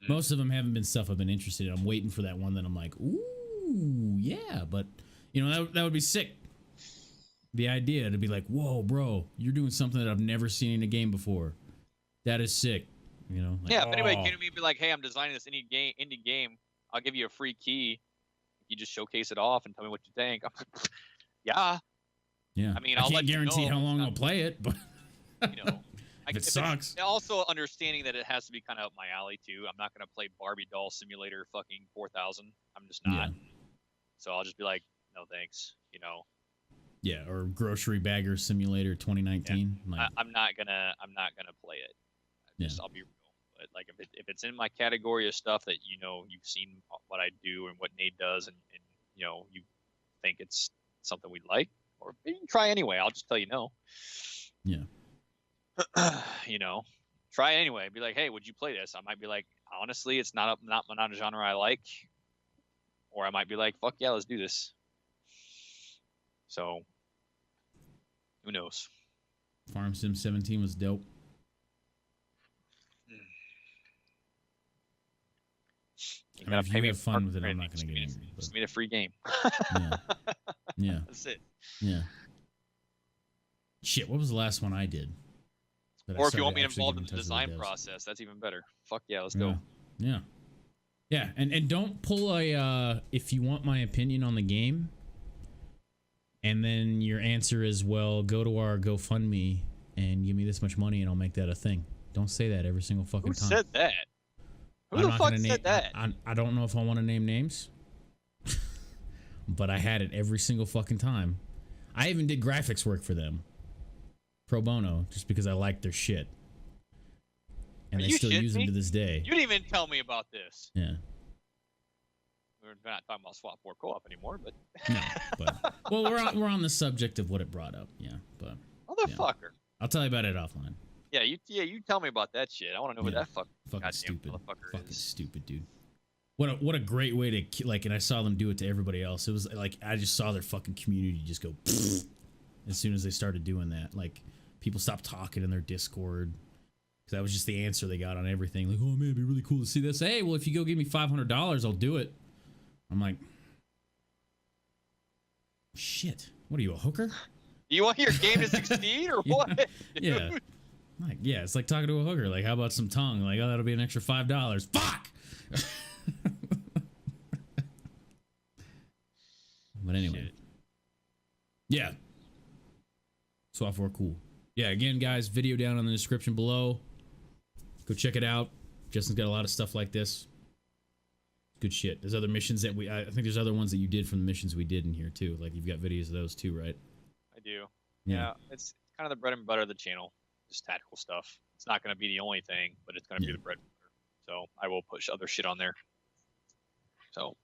Most of them haven't been stuff I've been interested in. I'm waiting for that one that I'm like, ooh, yeah. But, you know, that would be sick. The idea to be like, whoa, bro, you're doing something that I've never seen in a game before. That is sick. You know? Like, yeah, if anybody came to me and be like, "Hey, I'm designing this indie game. I'll give you a free key. You just showcase it off and tell me what you think." I'm like, yeah. Yeah. I mean, I I'll can't let guarantee you know. how long I'll play it, but You know, if it sucks. Also understanding that it has to be kind of up my alley too. I'm not going to play Barbie doll simulator fucking 4000. I'm just not. Yeah. So I'll just be like, "No thanks," you know. Yeah, or Grocery Bagger Simulator 2019. Yeah. Like, I'm not gonna play it. I'll be real. But like if it's in my category of stuff that you've seen what I do and what Nade does, and you think it's something we like, or you can try anyway. I'll just tell you no. Yeah. Try anyway. Be like, hey, would you play this? I might be like, honestly, it's not a genre I like, or I might be like, fuck yeah, let's do this. So, who knows? Farm Sim 17 was dope. You I mean, gotta if pay you me have fun with it, I'm not gonna get angry. Just need a free game. Yeah. Yeah. That's it. Yeah. Shit, what was the last one I did? Or if you want me involved in the design process, that's even better. Fuck yeah, let's go. Yeah. Yeah, and don't pull a if you want my opinion on the game, and then your answer is, well, go to our GoFundMe and give me this much money and I'll make that a thing. Don't say that every single fucking time. Who said that? Who the fuck said that? I don't know if I want to name names, but I had it every single fucking time. I even did graphics work for them, pro bono, just because I liked their shit. And they still use them to this day. You didn't even tell me about this. Yeah. We're not talking about SWAT 4 co-op anymore, but no. But well, we're on the subject of what it brought up. Yeah, but motherfucker. Yeah. I'll tell you about it offline. Yeah, you tell me about that shit. I want to know what that fucking stupid motherfucker is. Stupid dude. What a great way to like, and I saw them do it to everybody else. It was like I just saw their fucking community just go as soon as they started doing that. Like people stopped talking in their Discord. Because that was just the answer they got on everything. Like, oh man, it'd be really cool to see this. Hey, well, if you go give me $500, I'll do it. I'm like, shit. What are you, a hooker? Do you want your game to succeed or what? Yeah. Like, yeah, it's like talking to a hooker. Like, how about some tongue? Like, oh, that'll be an extra $5. Fuck! But anyway. Shit. Yeah. Software cool. Yeah, again, guys, video down in the description below. Go check it out. Justin's got a lot of stuff like this. Good shit. There's other missions that I think there's other ones that you did from the missions we did in here too. Like you've got videos of those too, right? I do. Yeah. It's kind of the bread and butter of the channel. Just tactical stuff. It's not going to be the only thing, but it's going to be the bread and butter. So I will push other shit on there. So.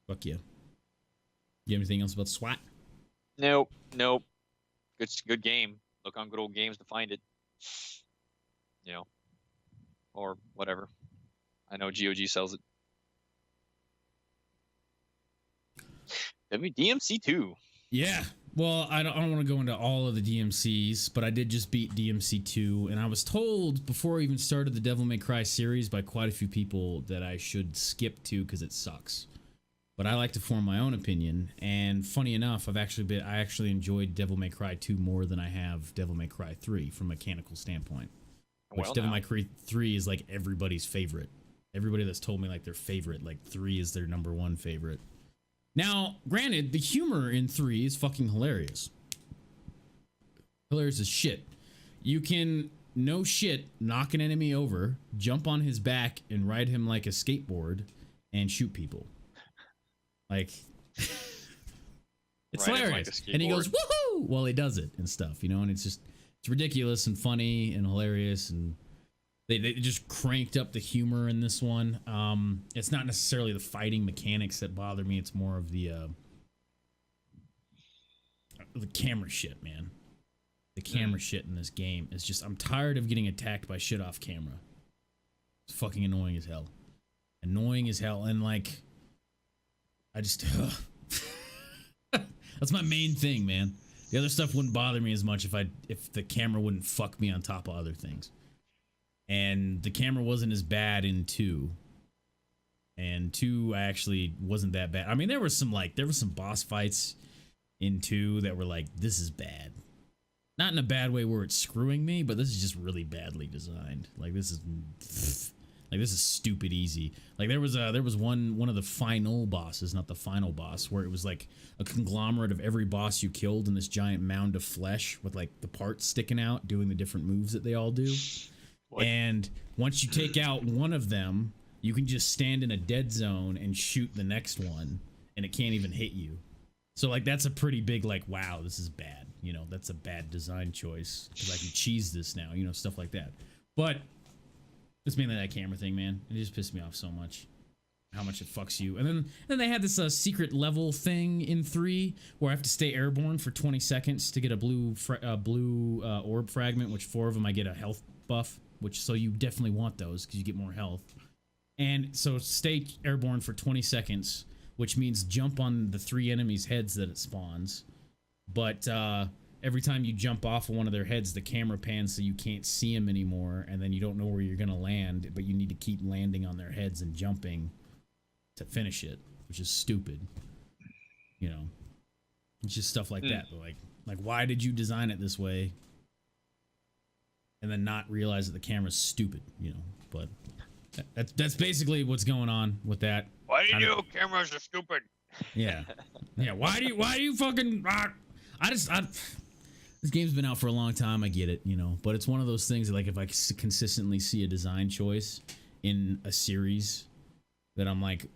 Fuck yeah. You have anything else about SWAT? Nope. Good game. Look on good old games to find it. Or whatever. I know GOG sells it. DMC 2. Yeah. Well, I don't want to go into all of the DMCs, but I did just beat DMC 2, and I was told before I even started the Devil May Cry series by quite a few people that I should skip 2 because it sucks. But I like to form my own opinion, and funny enough, I actually enjoyed Devil May Cry 2 more than I have Devil May Cry 3 from a mechanical standpoint. Which Devil May Cry 3 is like everybody's favorite. Everybody that's told me like their favorite, like 3 is their number 1 favorite. Now, granted, the humor in 3 is fucking hilarious. Hilarious as shit. You can, no shit, knock an enemy over, jump on his back, and ride him like a skateboard, and shoot people. Like, it's hilarious. Like and he goes, woohoo! While he does it and stuff, and it's ridiculous and funny and hilarious, and they just cranked up the humor in this one. It's not necessarily the fighting mechanics that bother me. It's more of the camera shit, man. The camera shit in this game is just, I'm tired of getting attacked by shit off camera. It's fucking annoying as hell. Annoying as hell. And like, I just, that's my main thing, man. The other stuff wouldn't bother me as much if the camera wouldn't fuck me on top of other things. And the camera wasn't as bad in 2. And 2 actually wasn't that bad. I mean, there were some boss fights in 2 that were like, this is bad. Not in a bad way where it's screwing me, but this is just really badly designed. Like this is stupid easy. Like there was one of the final bosses, not the final boss, where it was like a conglomerate of every boss you killed in this giant mound of flesh with like the parts sticking out, doing the different moves that they all do. What? And once you take out one of them, you can just stand in a dead zone and shoot the next one, and it can't even hit you. So like that's a pretty big like, wow, this is bad. you know, that's a bad design choice because I can cheese this now, you know, stuff like that. But it's mainly that camera thing, man. It just pissed me off so much. How much it fucks you. And then they had this secret level thing in 3 where I have to stay airborne for 20 seconds to get a blue orb fragment, which 4 of them I get a health buff, which so you definitely want those because you get more health. And so stay airborne for 20 seconds, which means jump on the 3 enemies' heads that it spawns. But every time you jump off of one of their heads, the camera pans so you can't see them anymore, and then you don't know where you're going to land, but you need to keep landing on their heads and jumping to finish it, which is stupid. You know, it's just stuff like that. But like, why did you design it this way? And then not realize that the camera's stupid, you know? But that's basically what's going on with that. Why do you cameras are stupid? Yeah, yeah. Why do you fucking? This game's been out for a long time. I get it, you know, but it's one of those things that, like, if I consistently see a design choice in a series that I'm like,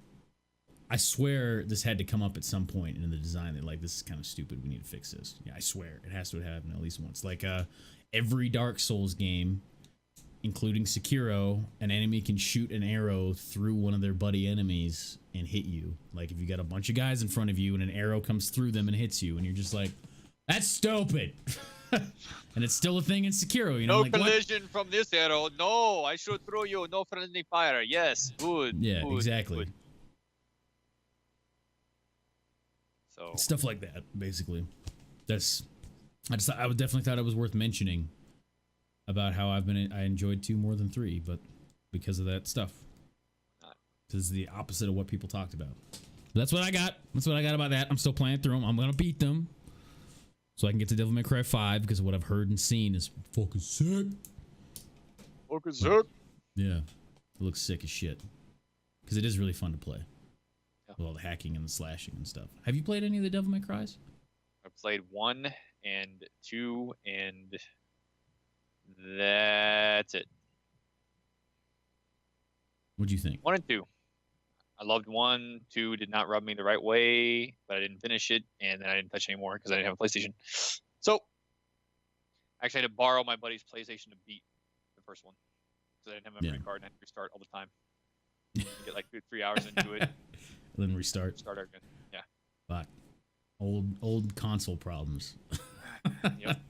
I swear this had to come up at some point in the design that, like, this is kind of stupid. We need to fix this. Yeah, I swear it has to happen at least once. Like, every Dark Souls game, including Sekiro, an enemy can shoot an arrow through one of their buddy enemies and hit you. Like, if you got a bunch of guys in front of you and an arrow comes through them and hits you, and you're just like, that's stupid. And it's still a thing in Sekiro, you know? No like, collision from this arrow. No, I shoot through you. No friendly fire. Yes, good. Yeah, good, exactly. Good. So stuff like that, basically. I would definitely thought it was worth mentioning about how I enjoyed 2 more than 3, but because of that stuff. This is the opposite of what people talked about. But that's what I got. That's what I got about that. I'm still playing through them. I'm gonna beat them so I can get to Devil May Cry 5 because of what I've heard and seen is fucking sick. Fucking sick. Yeah, it looks sick as shit. Because it is really fun to play. Yeah. With all the hacking and the slashing and stuff. Have you played any of the Devil May Cries? I played 1 and 2, and that's it. What'd you think? 1 and 2. I loved 1. 2 did not rub me the right way, but I didn't finish it, and then I didn't touch it anymore because I didn't have a PlayStation. So, actually, I had to borrow my buddy's PlayStation to beat the first one because I didn't have a memory card and I had to restart all the time. Get like 3 hours into it. Then restart. Start again. Yeah. Fuck. Old console problems. Yep.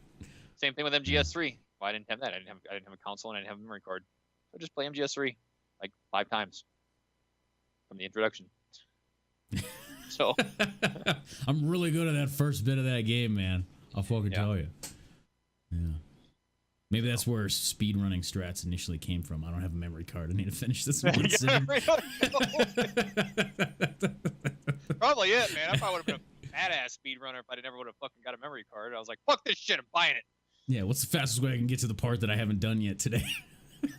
Same thing with MGS3. Well, I didn't have that. I didn't have a console and I didn't have a memory card. So I just play MGS3 like 5 times from the introduction. So I'm really good at that first bit of that game, man. I'll fucking tell you. Yeah. Maybe that's where speedrunning strats initially came from. I don't have a memory card. I need to finish this one sitting. Probably it, man. I probably would have been a badass speedrunner if I never would have fucking got a memory card. I was like, fuck this shit, I'm buying it. Yeah, what's the fastest way I can get to the part that I haven't done yet today?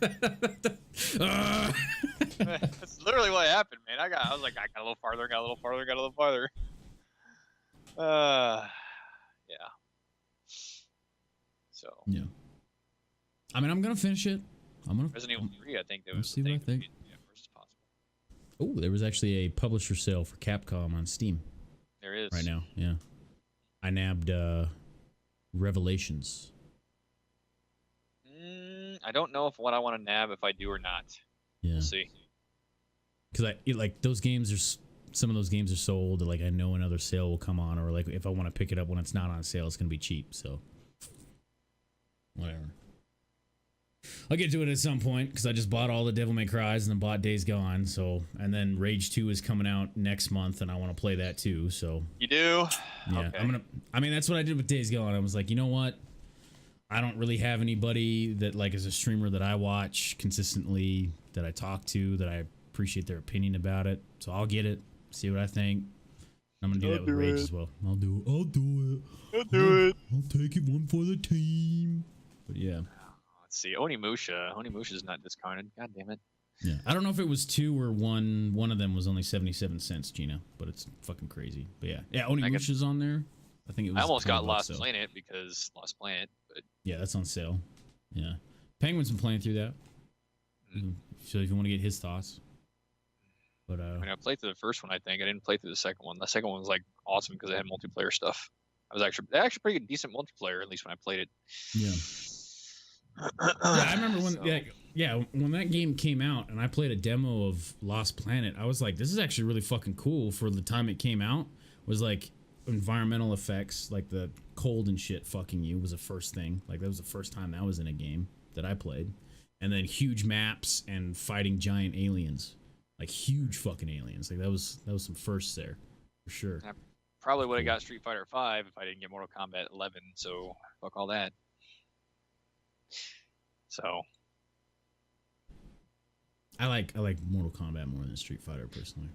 That's literally what happened, man. I was like, I got a little farther, got a little farther, got a little farther. Yeah. So. Yeah. I mean, I'm gonna finish it. Resident Evil 3, I think. Let's see what I think. Yeah, first as possible. Oh, there was actually a publisher sale for Capcom on Steam. There is. Right now, yeah. I nabbed Revelations. I don't know what I want to nab if I do or not. Yeah. We'll see. Because like those games are some of those games are so old that like I know another sale will come on, or like if I want to pick it up when it's not on sale, it's gonna be cheap. So whatever. I'll get to it at some point because I just bought all the Devil May Cries and then bought Days Gone. So and then Rage 2 is coming out next month, and I want to play that too. So you do? Yeah, okay. I mean, that's what I did with Days Gone. I was like, you know what? I don't really have anybody that like is a streamer that I watch consistently, that I talk to, that I appreciate their opinion about it. So I'll get it, see what I think. I'm gonna do that with Rage as well. I'll do it. I'll do it. I'll take it, one for the team. But yeah. Let's see. Onimusha's not discounted. God damn it. Yeah. I don't know if it was 2 or 1. One of them was only 77 cents, Gina, but it's fucking crazy. But yeah. Yeah, Onimusha's on there. I think it was. I almost got Lost Planet because Lost Planet, but yeah, that's on sale. Yeah. Penguin's been playing through that. So if you want to get his thoughts. But I mean, I played through the first one, I think. I didn't play through the second one. The second one was like awesome because it had multiplayer stuff. I was actually pretty decent multiplayer, at least when I played it. Yeah. Yeah, I remember when when that game came out and I played a demo of Lost Planet, I was like, this is actually really fucking cool for the time it came out. Was like environmental effects, like the cold and shit fucking you was the first thing. Like that was the first time that was in a game that I played. And then huge maps and fighting giant aliens. Like huge fucking aliens. Like that was some firsts there for sure. I probably would have got Street Fighter 5 if I didn't get Mortal Kombat 11, so fuck all that. So I like Mortal Kombat more than Street Fighter personally.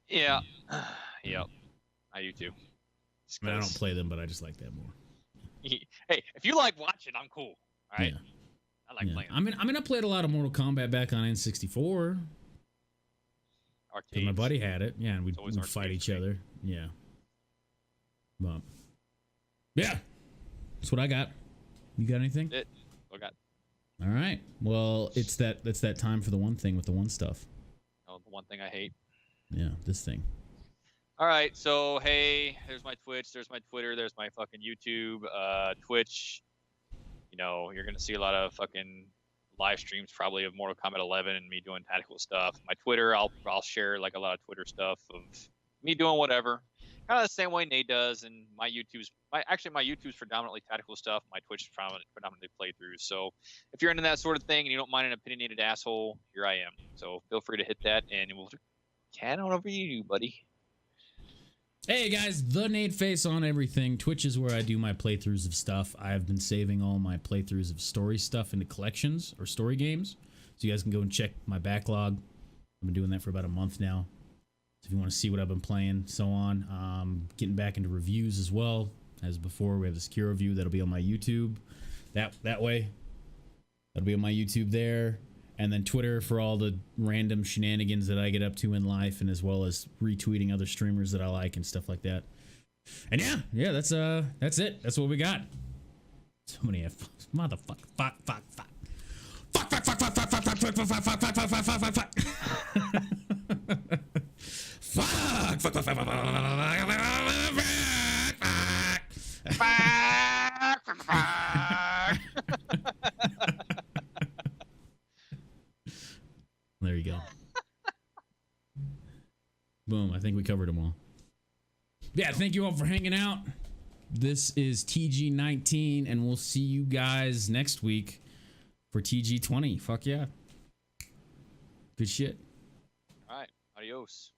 yeah. Yep. I do too. I mean, I don't play them, but I just like that more. Hey, if you like watching, I'm cool. All right. Yeah. I like playing. I mean, I played a lot of Mortal Kombat back on N64. Arcades. My buddy had it. Yeah, and we'd always fight each arcades, other. Yeah. But yeah, that's what I got. You got anything? It. I got. All right. Well, it's that time for the one thing with the one stuff. Oh, the one thing I hate. Yeah, this thing. All right, so hey, there's my Twitch, there's my Twitter, there's my fucking YouTube, Twitch. You know, you're gonna see a lot of fucking live streams probably of Mortal Kombat 11 and me doing tactical stuff. My Twitter, I'll share like a lot of Twitter stuff of me doing whatever, kind of the same way Nade does. And my YouTube's predominantly tactical stuff. My Twitch is predominantly playthroughs. So if you're into that sort of thing and you don't mind an opinionated asshole, here I am. So feel free to hit that, and we'll cat on over you, buddy. Hey guys, the Nade Face on everything. Twitch is where I do my playthroughs of stuff. I have been saving all my playthroughs of story stuff into collections or story games. So you guys can go and check my backlog. I've been doing that for about a month now. So if you want to see what I've been playing, so on. Getting back into reviews as well. As before, we have the Secure review that'll be on my YouTube. That way. That'll be on my YouTube there. And then Twitter for all the random shenanigans that I get up to in life, and as well as retweeting other streamers that I like and stuff like that. And yeah, that's it. That's what we got. So many motherfucker, fuck. There you go. Boom. I think we covered them all. Yeah, thank you all for hanging out. This is TG19, and we'll see you guys next week for TG20. Fuck yeah. Good shit. All right. Adios.